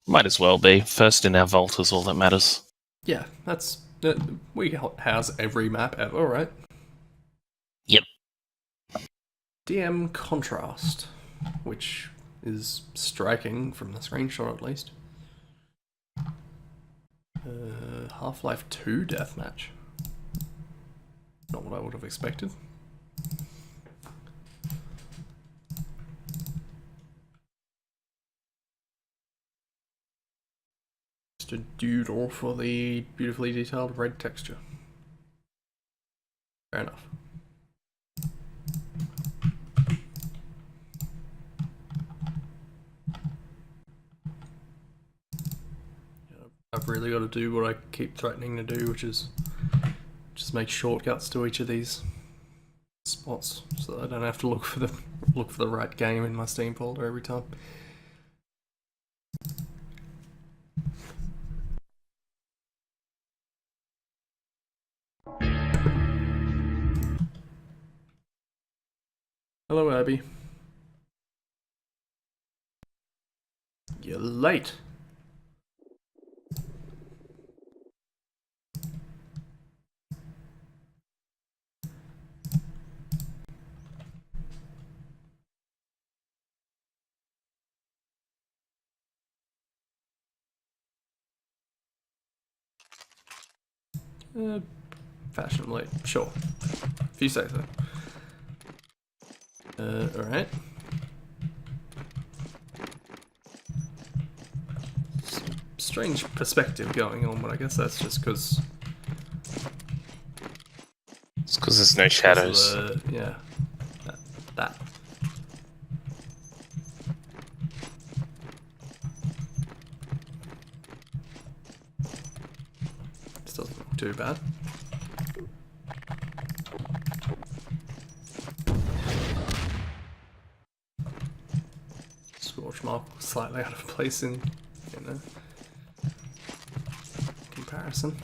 Might as well be. First in our vault is all that matters. Yeah, that's... we house every map ever, right? Yep. DM Contrast, which is striking from the screenshot at least. Half-Life 2 deathmatch. Not what I would have expected. Just a doodle for the beautifully detailed red texture. Fair enough. I've really got to do what I keep threatening to do, which is just make shortcuts to each of these spots, so that I don't have to look for the right game in my Steam folder every time. Hello, Abby. You're late. Fashionably, sure. If you say so. Alright. Strange perspective going on, but I guess that's just because. It's because there's no shadows. Yeah. That. This doesn't look too bad. Scorch mark slightly out of place in comparison.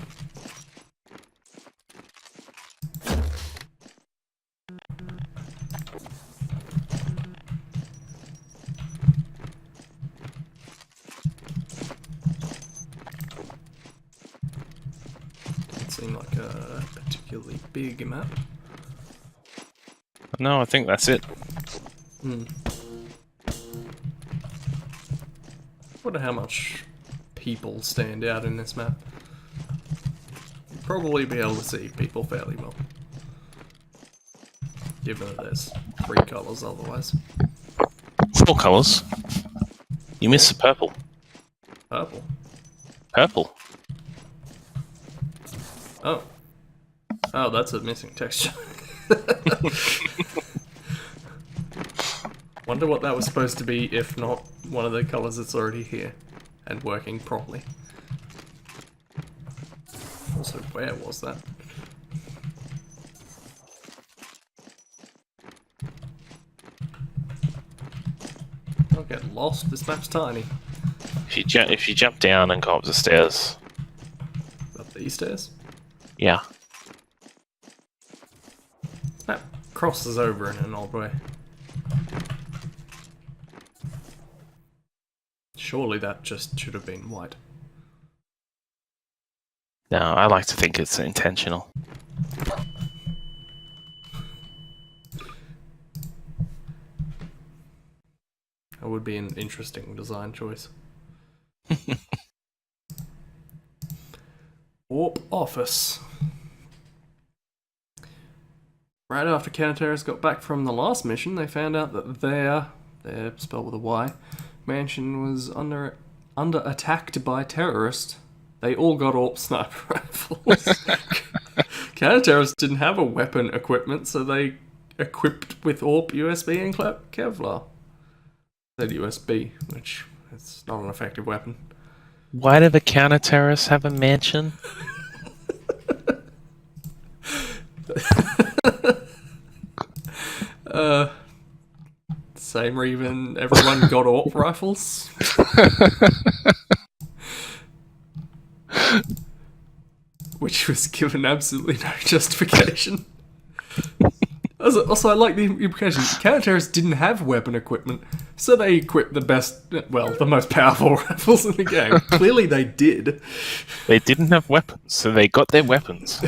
Doesn't seem like a particularly big map. No, I think that's it. Wonder how much people stand out in this map. You'd probably be able to see people fairly well. Given that there's 3 colours otherwise. 4 colours. You missed the purple. Purple. Purple. Oh. Oh, that's a missing texture. Wonder what that was supposed to be, if not one of the colours that's already here and working properly. Also, where was that? Don't get lost, this map's tiny. If you jump down and go up the stairs. Up these stairs? Yeah. This map crosses over in an odd way. Surely that just should have been white. No, I like to think it's intentional. That would be an interesting design choice. Warp Office. Right after Counter-Terrorists got back from the last mission, they found out that their spelled with a Y, mansion was under attacked by terrorists. They all got AWP sniper rifles. Counter-Terrorists didn't have a weapon equipment, so they equipped with AWP, USB, and Kevlar. Said USB, which is not an effective weapon. Why do the counter-terrorists have a mansion? Same reason everyone got AWP rifles. Which was given absolutely no justification. Also, I like the implication. Counter-terrorists didn't have weapon equipment, so they equipped the most powerful rifles in the game. Clearly they did. They didn't have weapons, so they got their weapons.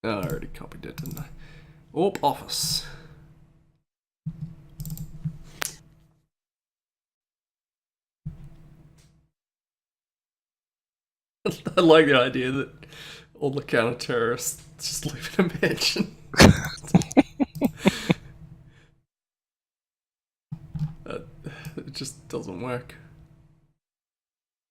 Oh, I already copied it, didn't I? AWP Office. I like the idea that all the counter-terrorists just live in a mansion. It just doesn't work.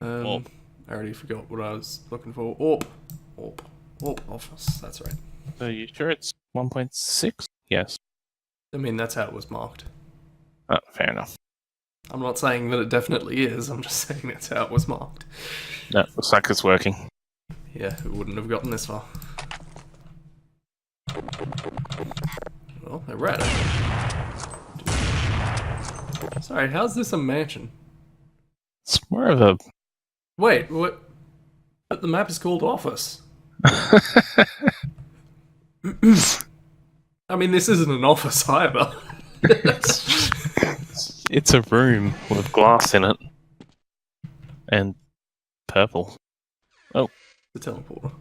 I already forgot what I was looking for. AWP Office, that's right. Are you sure it's 1.6? Yes. I mean, that's how it was marked. Oh, fair enough. I'm not saying that it definitely is, I'm just saying that's how it was marked. No, looks like it's working. Yeah, it wouldn't have gotten this far. Well, they're red. Sorry, how's this a mansion? It's more of a... Wait, what? But the map is called Office. I mean, this isn't an office either. It's a room with glass in it. And purple. Oh. The teleporter.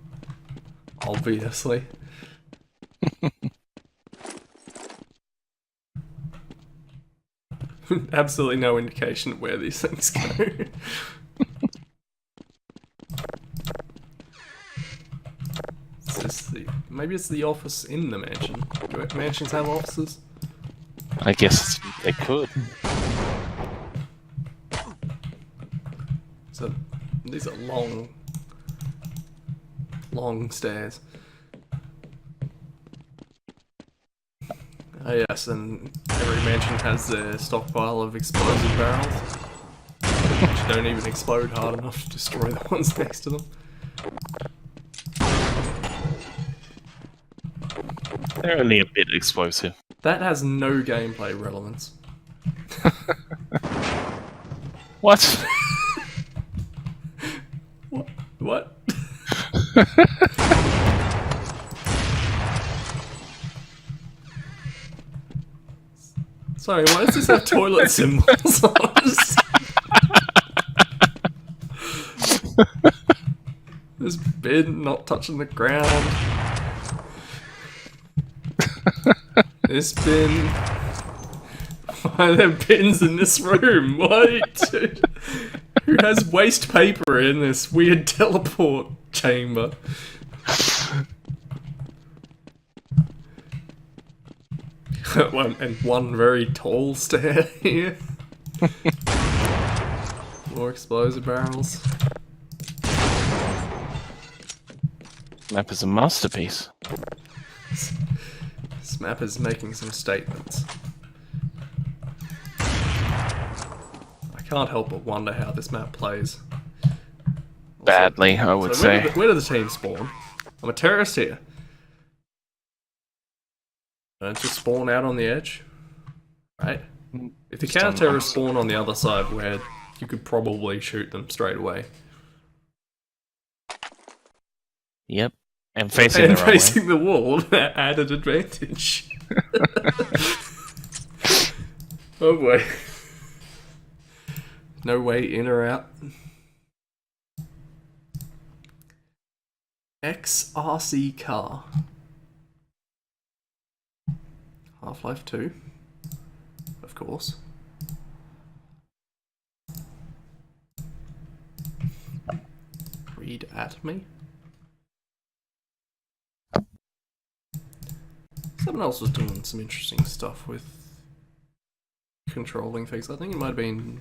Obviously. Absolutely no indication of where these things go. maybe it's the office in the mansion. Do mansions have offices? I guess they could. So these are long stairs. Oh yes, and every mansion has their stockpile of explosive barrels, which don't even explode hard enough to destroy the ones next to them. They're only a bit explosive. That has no gameplay relevance. What? What? Sorry, why does this have toilet symbols on it? This bin not touching the ground. This bin. Why are there bins in this room? Wait. Who has waste paper in this weird teleport chamber? And one very tall stair here. More explosive barrels. Map is a masterpiece. This map is making some statements. I can't help but wonder how this map plays. Badly, I would So say. where do the team spawn? I'm a terrorist here. Don't just spawn out on the edge, right? If the Just on counter-terrorists spawn on the other side, where you could probably shoot them straight away. Yep. And facing And the wrong way. facing the wall, that added advantage. Oh boy. No way in or out. XRC car. Half-Life 2. Of course. Read at me. Someone else was doing some interesting stuff with controlling things. I think it might have been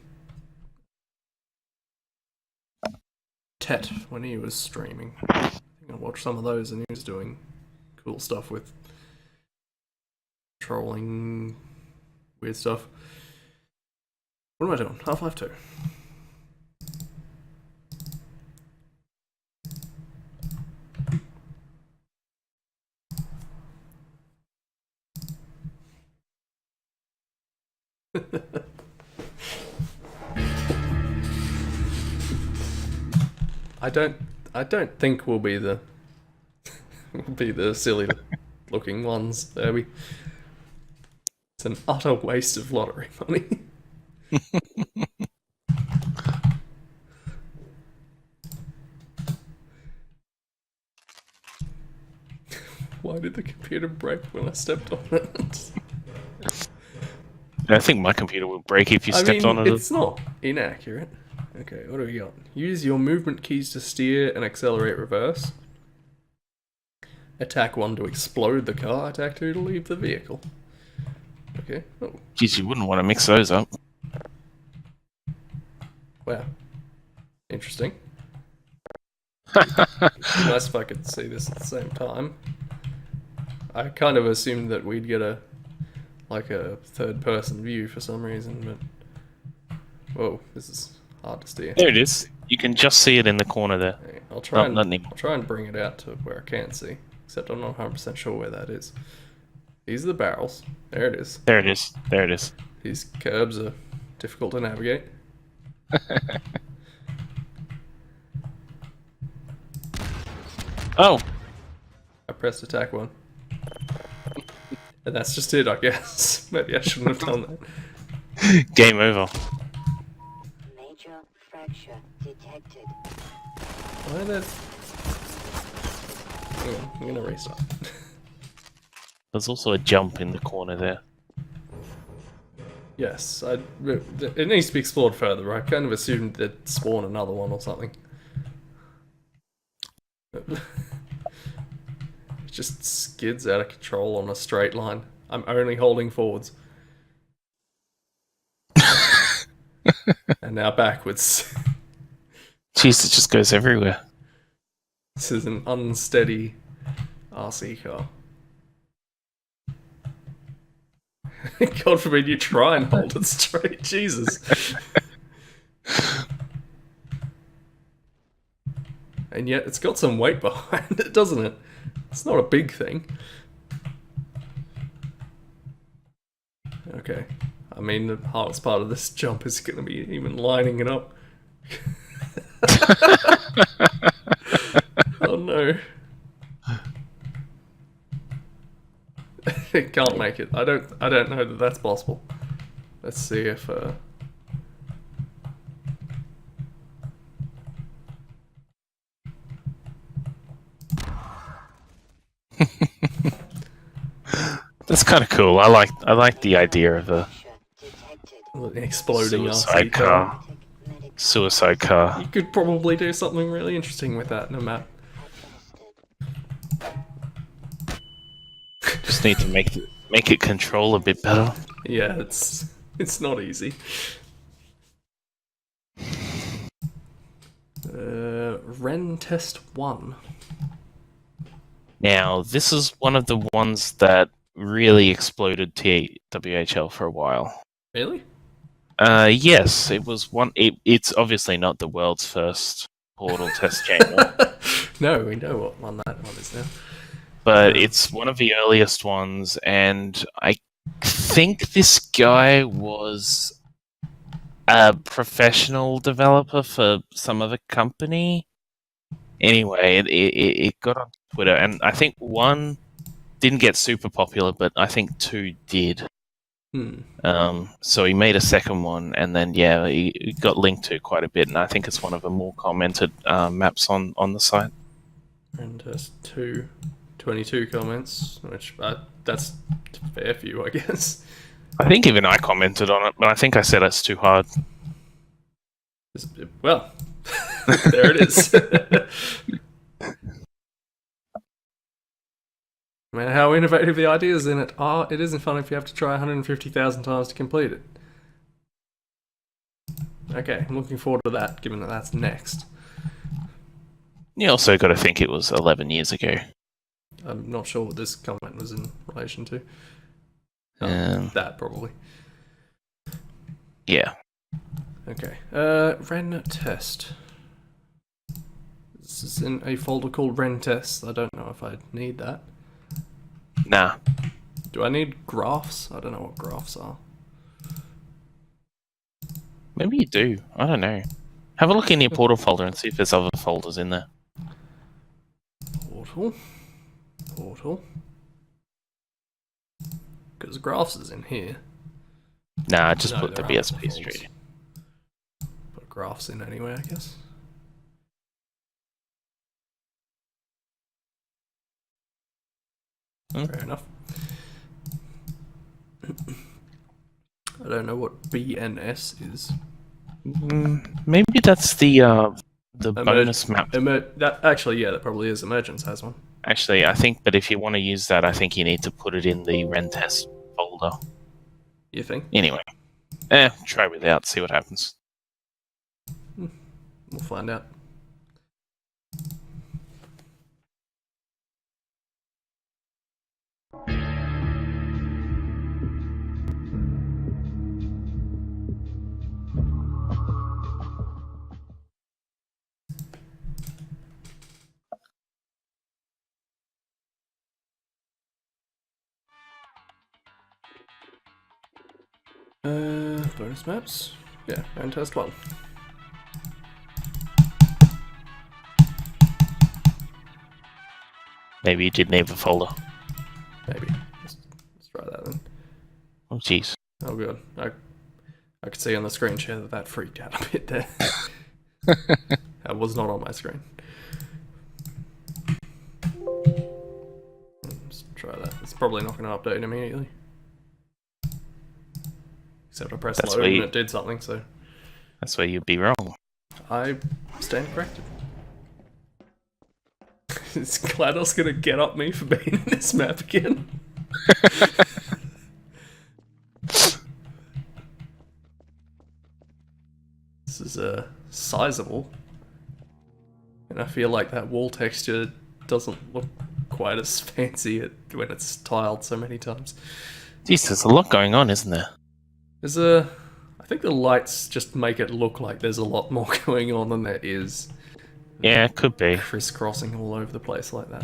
Tet when he was streaming. I think I watched some of those and he was doing cool stuff with controlling weird stuff. What am I doing? Half-Life 2. I don't think we'll be the silly looking ones, Derby. It's an utter waste of lottery money. Why did the computer break when I stepped on it? I think my computer would break if you stepped on it. It's not inaccurate. Okay, what do we got? Use your movement keys to steer and accelerate reverse. Attack 1 to explode the car, attack 2 to leave the vehicle. Okay, oh, Geez, you wouldn't want to mix those up. wow. Interesting. Nice if I could see this at the same time. I kind of assumed that we'd get a third person view for some reason, but whoa, this is hard to steer. There it is. You can just see it in the corner there. Okay, I'll try not anymore. and bring it out to where I can see, except I'm not 100% sure where that is. These are the barrels. There it is. There it is. There it is. These curbs are difficult to navigate. Oh, I pressed attack 1. And that's just it, I guess. Maybe I shouldn't have done that. game over. Major fracture detected. Why are there... Hang on, I'm gonna restart. There's also a jump in the corner there. Yes, it needs to be explored further. I kind of assumed they'd spawn another one or something. It just skids out of control on a straight line. I'm only holding forwards. And now backwards. Jeez, it just goes everywhere. This is an unsteady RC car. God forbid you try and hold it straight. Jesus. And yet it's got some weight behind it, doesn't it? It's not a big thing. Okay. I mean, the hardest part of this jump is going to be even lining it up. Oh no. It can't make it. I don't know that that's possible. Let's see if That's kind of cool. I like the idea of a exploding suicide RC car. car. Suicide car. You could probably do something really interesting with that in a map. Just need to make it control a bit better. Yeah, it's not easy. Ren Test 1. Now, this is one of the ones that really exploded TWHL for a while. Really? Yes, it was one. It's obviously not the world's first Portal test chamber, No, we know what one that one is now. but it's one of the earliest ones, and I think this guy was a professional developer for some other company. Anyway, it got on Twitter, and I think 1 didn't get super popular, but I think 2 did. So he made a second one, and then he got linked to quite a bit, and I think it's one of the more commented maps on the site. Ren Test 2, 22 comments, which that's a fair few, I guess. I think even I commented on it, but I think I said it's too hard. Well, there it is. No matter how innovative the ideas in it are, it isn't fun if you have to try 150,000 times to complete it. Okay, I'm looking forward to that, given that that's next. You also got to think it was 11 years ago. I'm not sure what this comment was in relation to. That, probably. Yeah. Okay, Ren Test. This is in a folder called Ren Test. I don't know if I need that. Nah. Do I need graphs? I don't know what graphs are. Maybe you do. I don't know. Have a look in your Portal folder and see if there's other folders in there. Portal. Because graphs is in here. Nah, just No, put the there aren't BSP folders. straight. Put graphs in anyway, I guess. Fair enough. I don't know what BNS is. Maybe that's the bonus map. That actually, yeah, that probably is. Emergence has one. Actually, I think, but if you want to use that, I think you need to put it in the Ren Test folder. You think? Anyway, try without, see what happens. We'll find out. Bonus maps? Yeah, and test 1. Maybe you did need a folder. Maybe. Let's try that then. Oh, jeez. Oh, good. I could see on the screen share that freaked out a bit there. That was not on my screen. Let's try that. It's probably not going to update immediately. Except I pressed That's load where and you- it did something, so That's where you'd be wrong. I stand corrected. Is GLaDOS gonna get up me for being in this map again? This is sizable. And I feel like that wall texture doesn't look quite as fancy when it's tiled so many times. Jeez, there's a lot going on, isn't there? There's I think the lights just make it look like there's a lot more going on than there is. Yeah, it could be. Crisscrossing all over the place like that.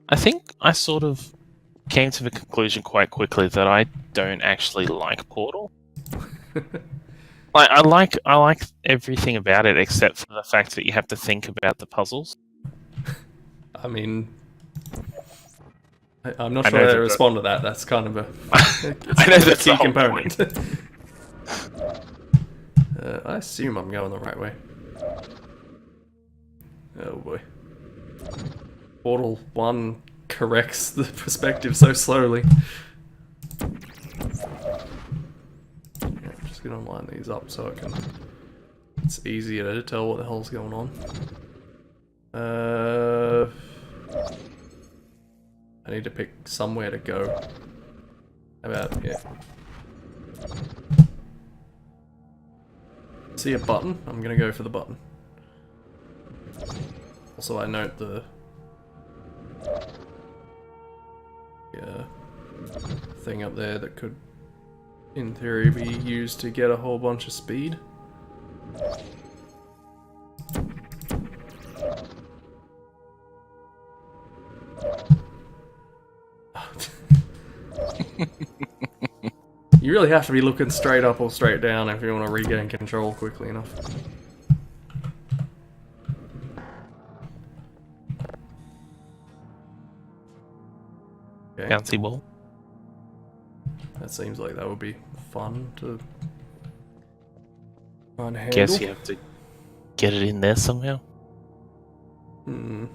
I think I sort of came to the conclusion quite quickly that I don't actually like Portal. Like I like everything about it except for the fact that you have to think about the puzzles. I mean, I'm not I sure know how to that- respond to that. That's kind of a, I know that's key the whole component. I assume I'm going the right way. Oh boy. Portal 1 corrects the perspective so slowly. Yeah, I'm just gonna line these up so it's easier to tell what the hell's going on. I need to pick somewhere to go. How about here? See a button? I'm gonna go for the button. Also, I note the thing up there that could, in theory, be used to get a whole bunch of speed. You really have to be looking straight up or straight down if you want to regain control quickly enough. Okay. Bouncy ball. That seems like that would be fun to try and handle. Guess you have to get it in there somehow. I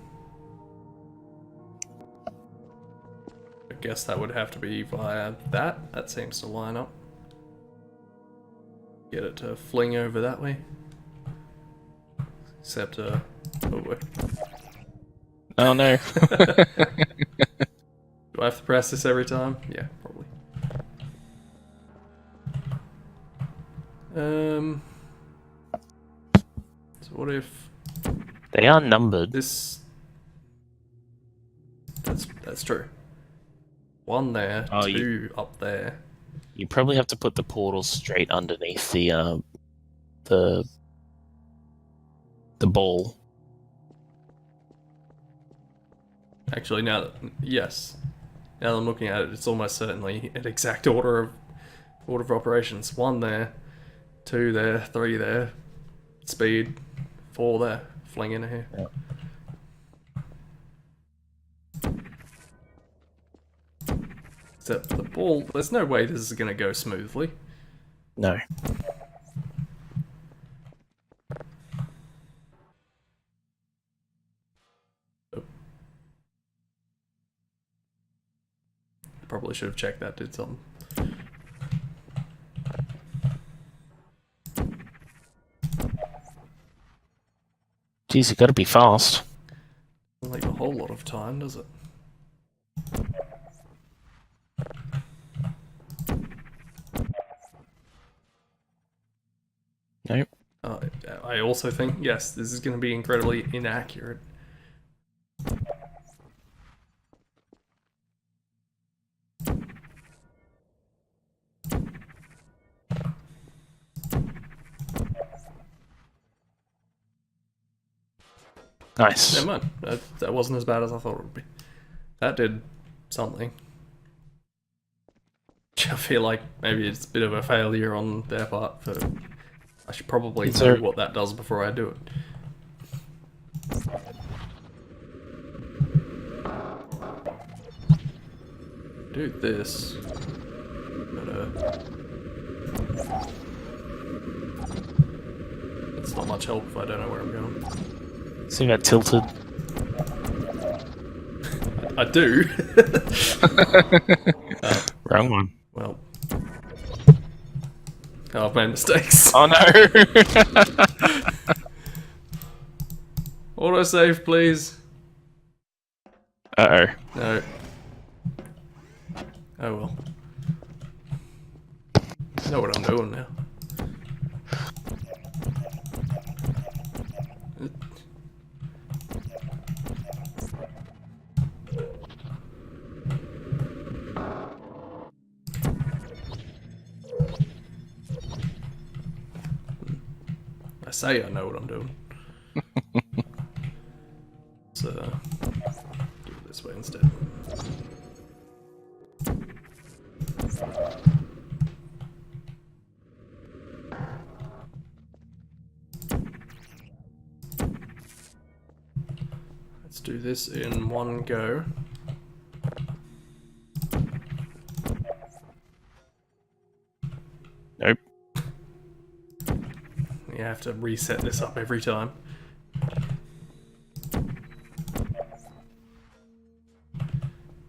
guess that would have to be via that. That seems to line up. Get it to fling over that way. Except, oh boy. Oh no. Do I have to press this every time? Yeah, probably. So what if They are numbered. this... That's true. One there, Oh, two up there. You probably have to put the portal straight underneath the ball. Actually, yes. Now that I'm looking at it, it's almost certainly an exact order of operations. One there, two there, three there, speed, four there, fling in here. Yeah. Except the ball, there's no way this is going to go smoothly. No. Probably should have checked that, did something. Jeez, you gotta be fast. Doesn't leave a whole lot of time, does it? Nope. I also think, yes, this is going to be incredibly inaccurate. Nice. Never mind. That wasn't as bad as I thought it would be. That did something. I feel like maybe it's a bit of a failure on their part. But I should probably know what that does before I do it. Do this. But, it's not much help if I don't know where I'm going. See that tilted? I do. Wrong one. Well. Oh, I've made mistakes. Oh no! Autosave, please. Uh-oh. No. Oh well. Know what I'm doing now. I say I know what I'm doing. So, do it this way instead. Let's do this in one go. Nope. You have to reset this up every time.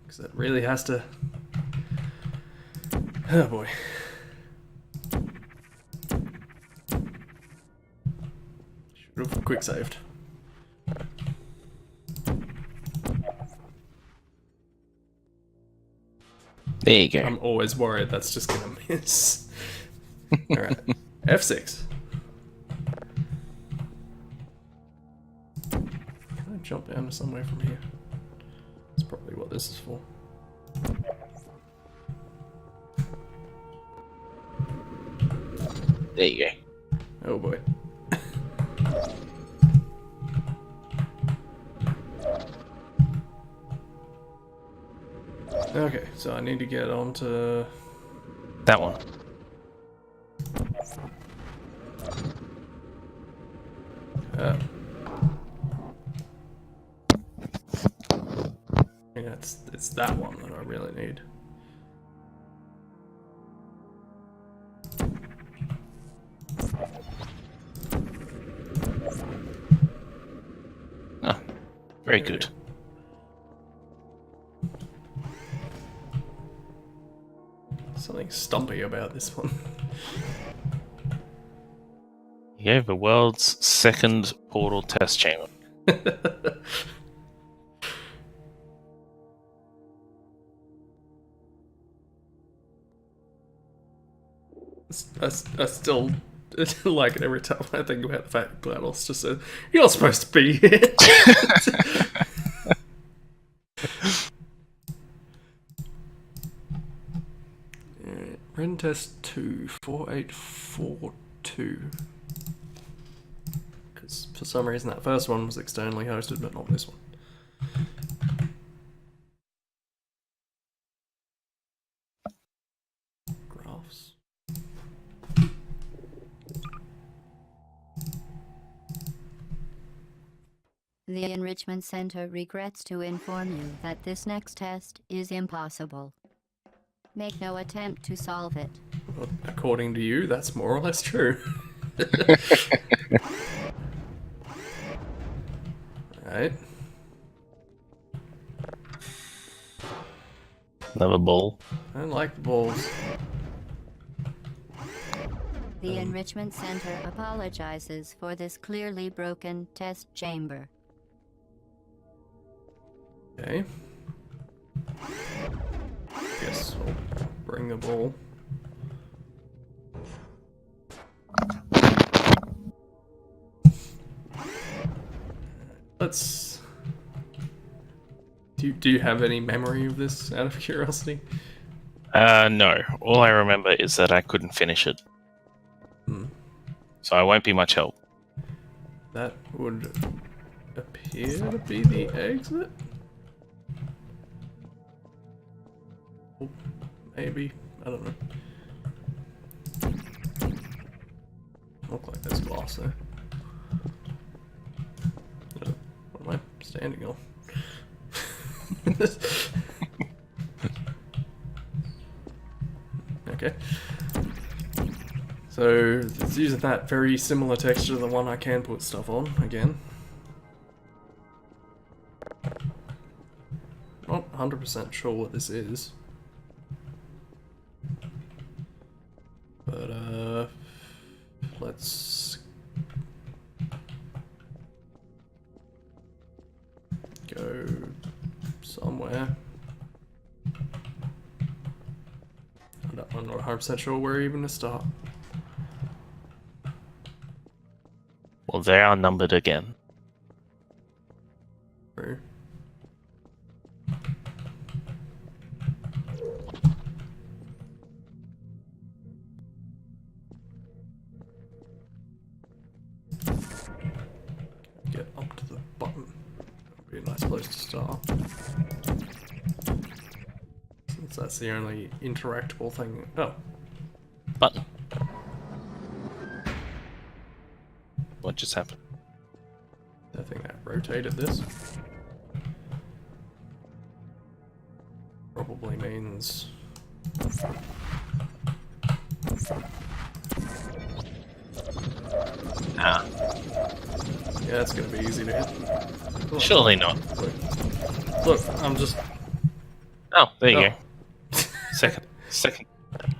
Because it really has to... Oh boy. Should have quick saved. There you go. I'm always worried that's just gonna miss. Alright. F6. Can I jump down to somewhere from here? That's probably what this is for. There you go. Oh boy. Okay, so I need to get onto... That one. Yeah, it's that one that I really need. Oh, very good. Something stumpy about this one. You have the world's second portal test chamber. I still like it every time I think about the fact that GLaDOS just said, "You're not supposed to be here." Ren test 2 4842. Because for some reason that first one was externally hosted, but not this one. Graphs. The Enrichment Center regrets to inform you that this next test is impossible. Make no attempt to solve it. Well, according to you, that's more or less true. Right. Another ball. I don't like the balls. The Enrichment Center apologizes for this clearly broken test chamber. Okay. Guess I'll bring the ball. Let's... Do you have any memory of this, out of curiosity? No. All I remember is that I couldn't finish it. So I won't be much help. That would appear to be the exit? Or maybe. I don't know. Look like there's glass there. What am I standing on? Okay. So it's using that very similar texture to the one I can put stuff on again. Not 100% sure what this is. But let's go somewhere. I'm not 100% sure where even to start. Well, they are numbered again. True. Get up to the button. That'd be a nice place to start. Since that's the only interactable thing. Oh, Button. What just happened? I think that rotated this. Probably means. Ah, Yeah, it's gonna be easy to hit. Look, surely not. look, I'm just. Oh, there you Oh. go. Second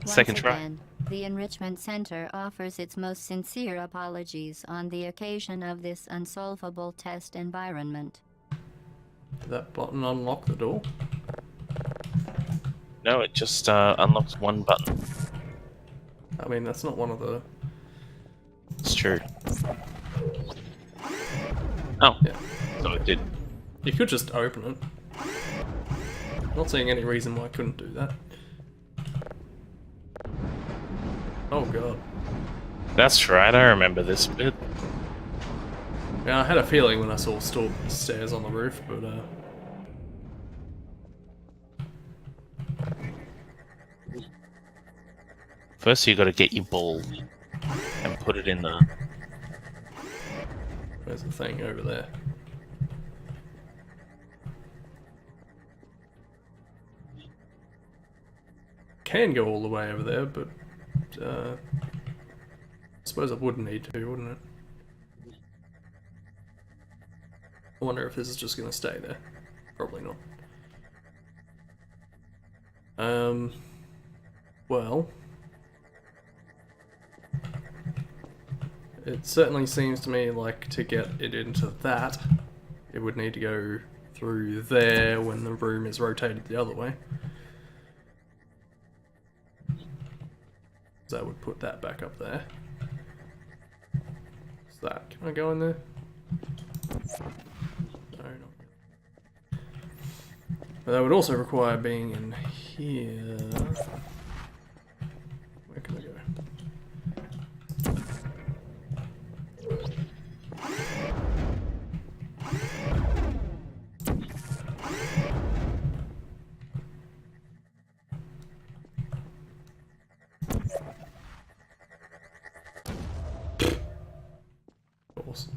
Once try. again, the Enrichment Center offers its most sincere apologies on the occasion of this unsolvable test environment. Did that button unlock the door? No, it just unlocks one button. I mean, that's not one of the. It's true. Oh, Yeah. so it did. You could just open it. Not seeing any reason why I couldn't do that. Oh god. That's right, I remember this bit. Yeah, I had a feeling when I saw stairs on the roof, but First, you got to get your ball and put it in the. there's a thing over there. Can go all the way over there, but I suppose I would need to, wouldn't it? I wonder if this is just going to stay there. Probably not. Well, it certainly seems to me like to get it into that, it would need to go through there when the room is rotated the other way. So that would put that back up there. What's that? Can I go in there? No, not. But that would also require being in here. Where can I go? Of course.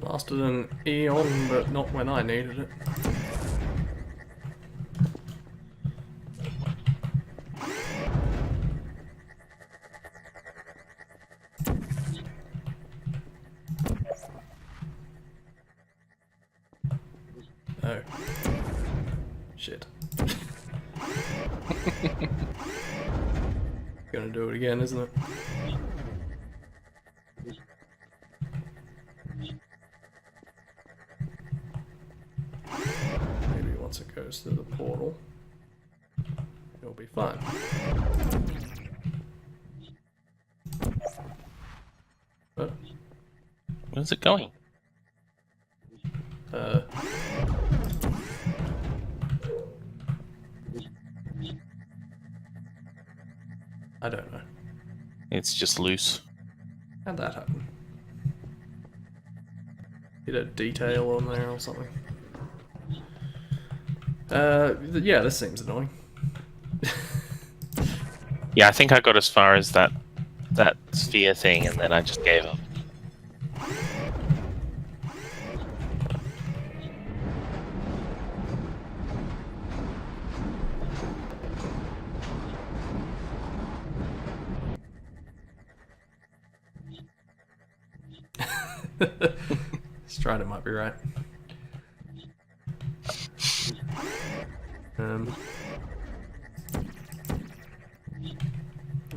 Lasted an eon, but not when I needed it. Oh. Shit. Gonna do it again, isn't it? Maybe once it goes through the portal, it'll be fine. But, Where's it going? I don't know. It's just loose. How'd that happen? Did a detail on there or something? Yeah, this seems annoying. Yeah, I think I got as far as that sphere thing, and then I just gave up. Strider might be right.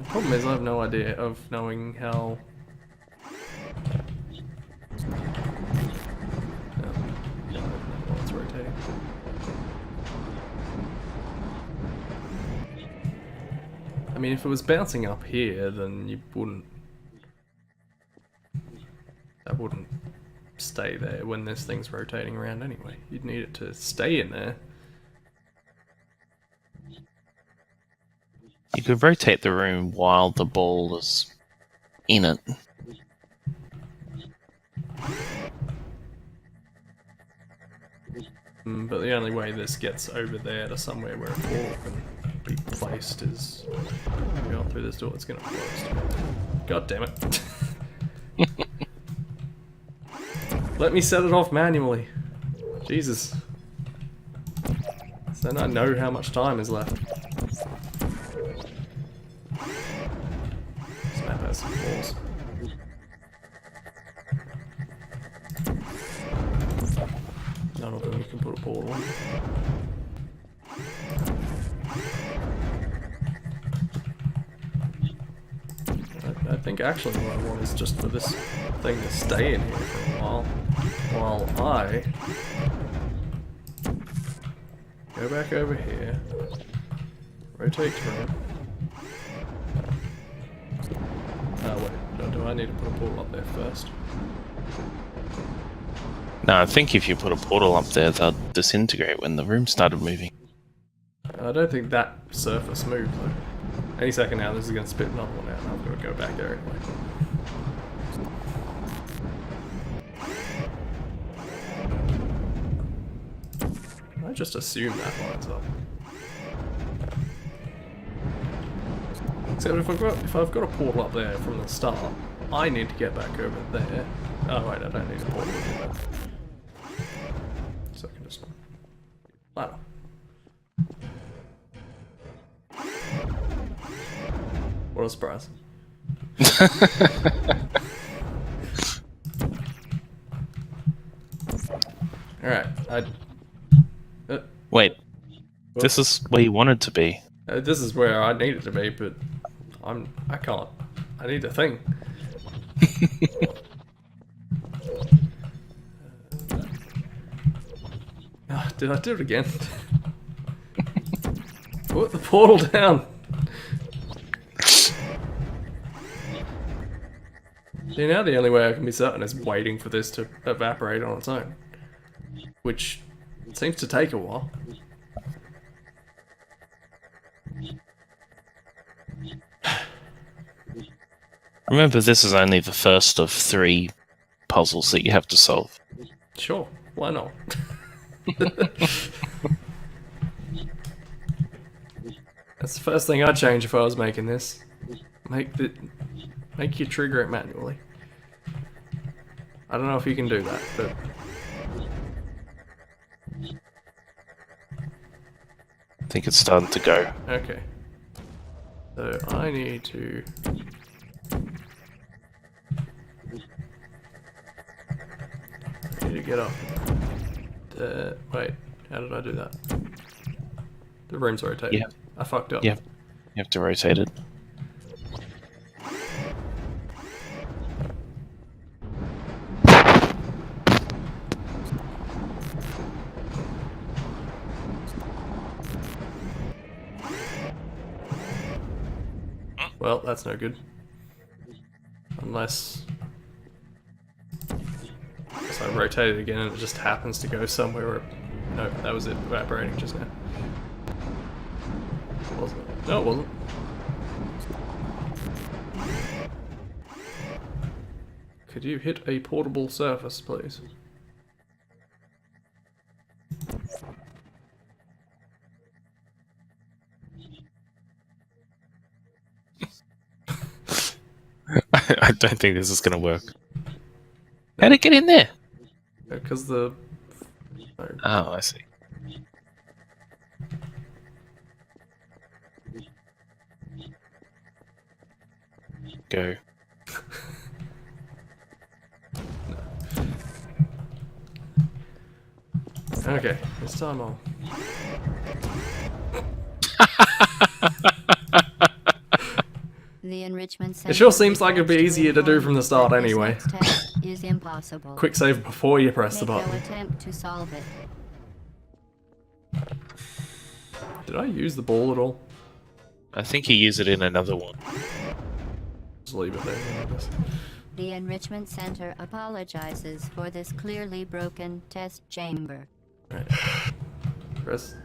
Problem is, I have no idea of knowing how. No, it's rotating. I mean, if it was bouncing up here, then you wouldn't. That wouldn't stay there when this thing's rotating around anyway. You'd need it to stay in there. You could rotate the room while the ball is in it. But the only way this gets over there to somewhere where a ball can be placed is go up through this door. It's gonna close. God damn it! Let me set it off manually. Jesus. So then I know how much time is left. This map has some walls. None of them you can put a portal on. I think actually what I want is just for this thing to stay in here for a while I go back over here, rotate through. Oh wait, do I need to put a portal up there first? No, I think if you put a portal up there, they'll disintegrate when the room started moving. I don't think that surface moved though. Any second now, this is going to spit another one out, and I'm going to go back there anyway. I just assume that lines up. Except if I've got a portal up there from the start, I need to get back over there. Oh wait, I don't need a portal to do that. So I can just ladder. What a surprise. Alright, Wait, this is where you wanted to be. this is where I needed to be, but I can't. I need a thing. Did I do it again? Put the portal down. See, now the only way I can be certain is waiting for this to evaporate on its own. Which seems to take a while. Remember, this is only the first of 3 puzzles that you have to solve. Sure, why not? That's the first thing I'd change if I was making this. Make you trigger it manually. I don't know if you can do that, but I think it's starting to go. okay. So I need to get up. Wait, how did I do that? The room's rotating. Yeah. I fucked up. Yeah. You have to rotate it. Well, that's no good. Unless I rotate it again and it just happens to go somewhere where... No, that was it evaporating just now. Wasn't it? No, it wasn't. Could you hit a portable surface, please? I don't think this is going to work. How'd it get in there? Because the... No. Oh, I see. Go. Okay, this time I'll... enrichment center It sure seems like it'd be regrets to easier to do inform from the you start that this anyway. next test is impossible. Quick save before you press the Make no button. attempt to solve it. Did I use the ball at all? I think you use it in another one. Just leave it there, I guess. The enrichment center apologizes for this clearly broken test chamber. Right. Press.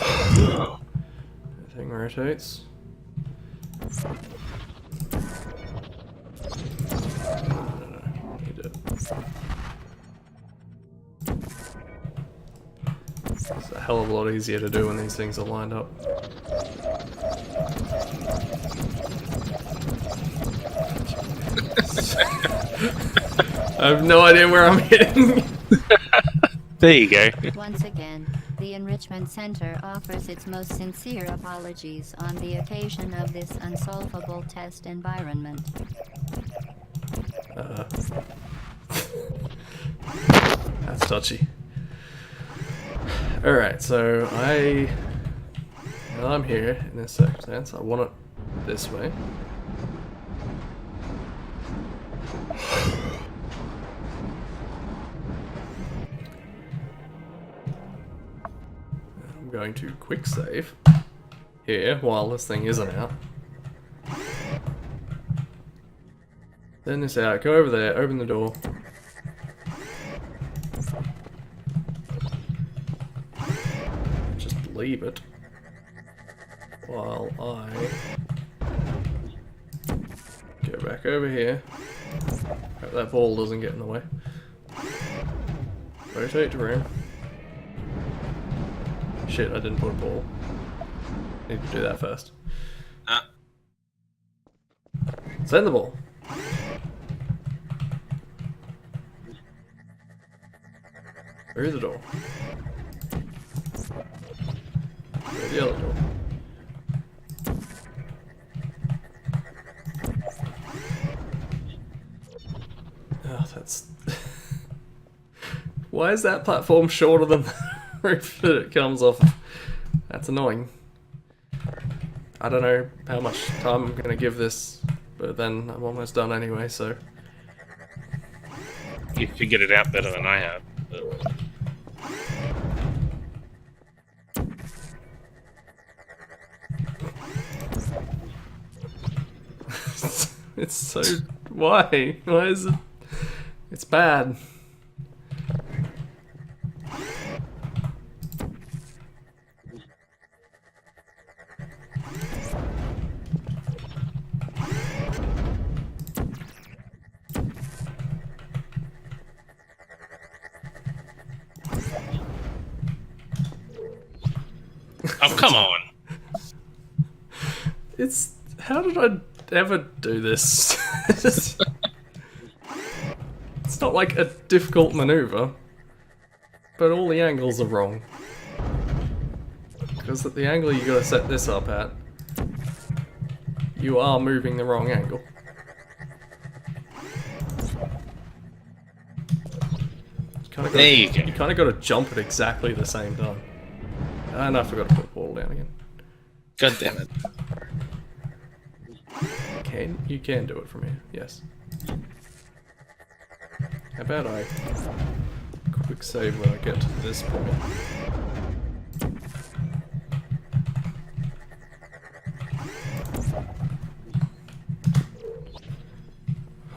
Everything rotates. No. Need it. It's a hell of a lot easier to do when these things are lined up. I have no idea where I'm hitting. There you go. Once again, the Enrichment Center offers its most sincere apologies on the occasion of this unsolvable test environment. That's touchy. Alright, so I'm here in this circumstance. I want it this way. I'm going to quick save here while this thing isn't out. Then this out, go over there, open the door. Just leave it while I go back over here. Hope that ball doesn't get in the way. Rotate to room. Shit, I didn't put a ball. Need to do that first. Send the ball. Through the door. Through the other door. Oh, that's... Why is that platform shorter than the roof that it comes off of? That's annoying. I don't know how much time I'm gonna give this, but then I'm almost done anyway, so... You figured it out better than I have. But... It's so... Why? Why is it... It's bad. Oh, come on! It's... How did I ever do this? It's not like a difficult maneuver, but all the angles are wrong. Because at the angle you gotta set this up at, you are moving the wrong angle. There you go. You kind of got to jump at exactly the same time. And I forgot to put the ball down again. God damn it. You can do it from here, yes. How about I quick save when I get to this point?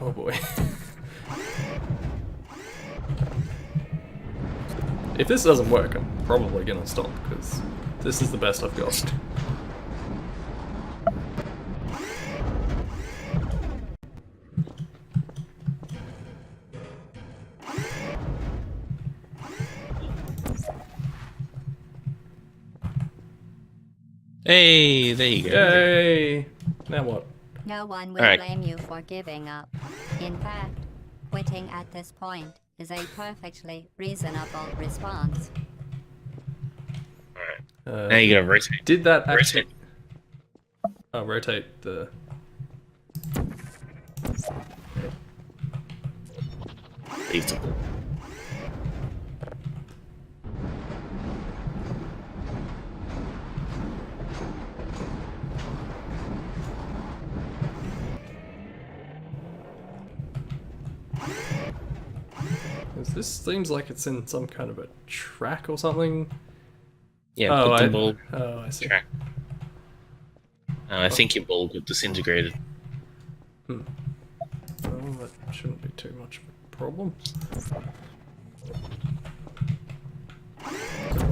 Oh boy. If this doesn't work, I'm probably gonna stop, because this is the best I've got. Hey, there you go. Yay! Now what? No one will Alright. blame you for giving up. In fact, quitting at this point is a perfectly reasonable response. Now you gotta rotate. Did that actually... Rotate. Oh, rotate the... Leave the ball. this seems like it's in some kind of a track or something. Yeah, Oh, put the ball oh, I see. track. I think your ball got disintegrated. Well, that shouldn't be too much of a problem.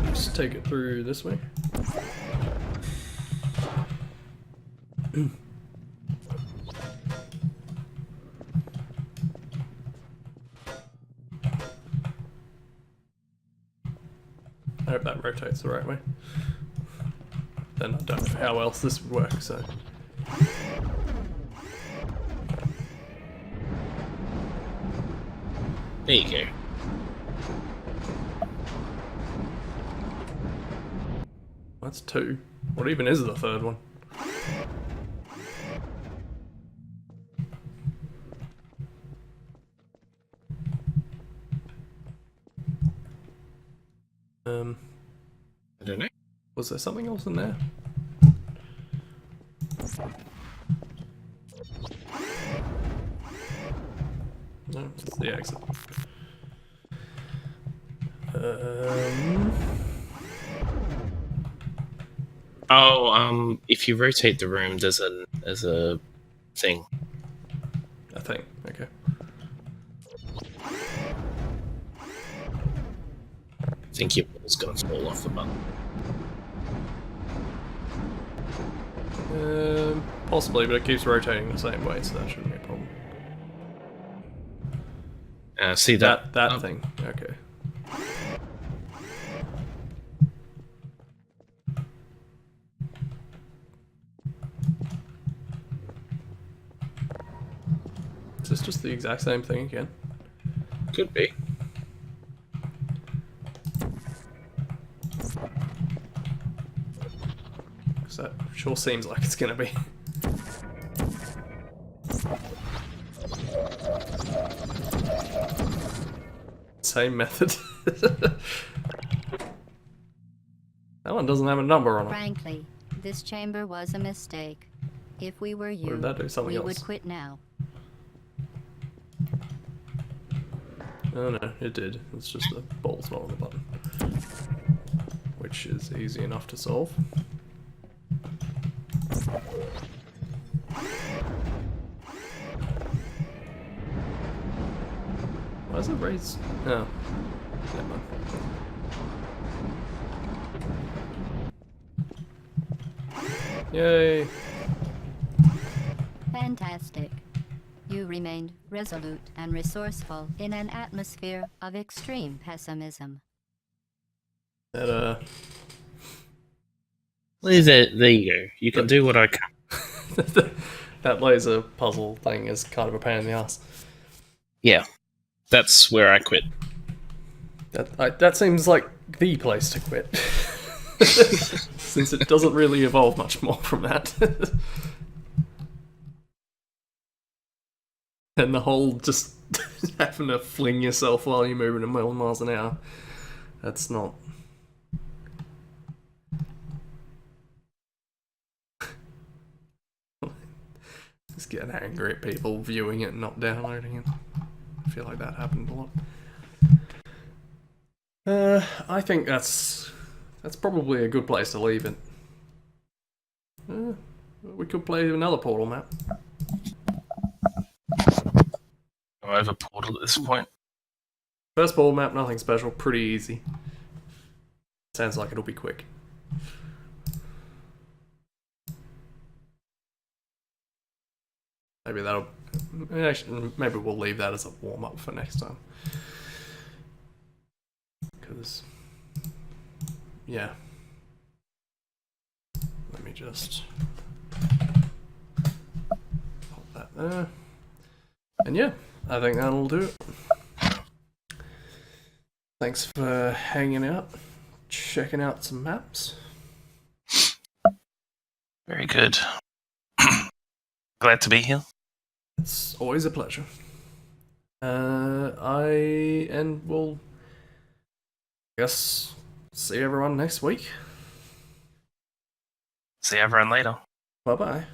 Just take it through this way. I hope that rotates the right way. Then I don't know how else this would work, so... There you go. That's 2. What even is the third one? I don't know. Was there something else in there? No, it's the exit. If you rotate the room, there's a thing. I think. Okay. I think your ball's gonna fall off the button. Possibly, but it keeps rotating the same way, so that shouldn't be a problem. See that? That thing. Okay. Is this just the exact same thing again? Could be. Because that sure seems like it's gonna be. Same method. That one doesn't have a number on it. Frankly, this chamber was a mistake. If we were you, did that do? Something we else? would quit now. Oh no, it did. It's just the ball's not on the button. Which is easy enough to solve. Why is it raised? Oh. Never mind. Yay! Fantastic. You remained resolute and resourceful in an atmosphere of extreme pessimism. That, Well, there you go. You can do what I can. that laser puzzle thing is kind of a pain in the ass. Yeah, that's where I quit. That seems like the place to quit. Since it doesn't really evolve much more from that. And the whole just having to fling yourself while you're moving a million miles an hour. That's not... Just getting angry at people viewing it and not downloading it. I feel like that happened a lot. I think that's probably a good place to leave it. We could play another Portal map. I'm over Portal at this point. First Portal map, nothing special, pretty easy. Sounds like it'll be quick. Maybe that'll... Actually, maybe we'll leave that as a warm-up for next time. Because... yeah. Let me just... pop that there. And yeah, I think that'll do it. Thanks for hanging out, checking out some maps. Very good. Glad to be here. It's always a pleasure. We'll, I guess, see everyone next week. See everyone later. Bye bye.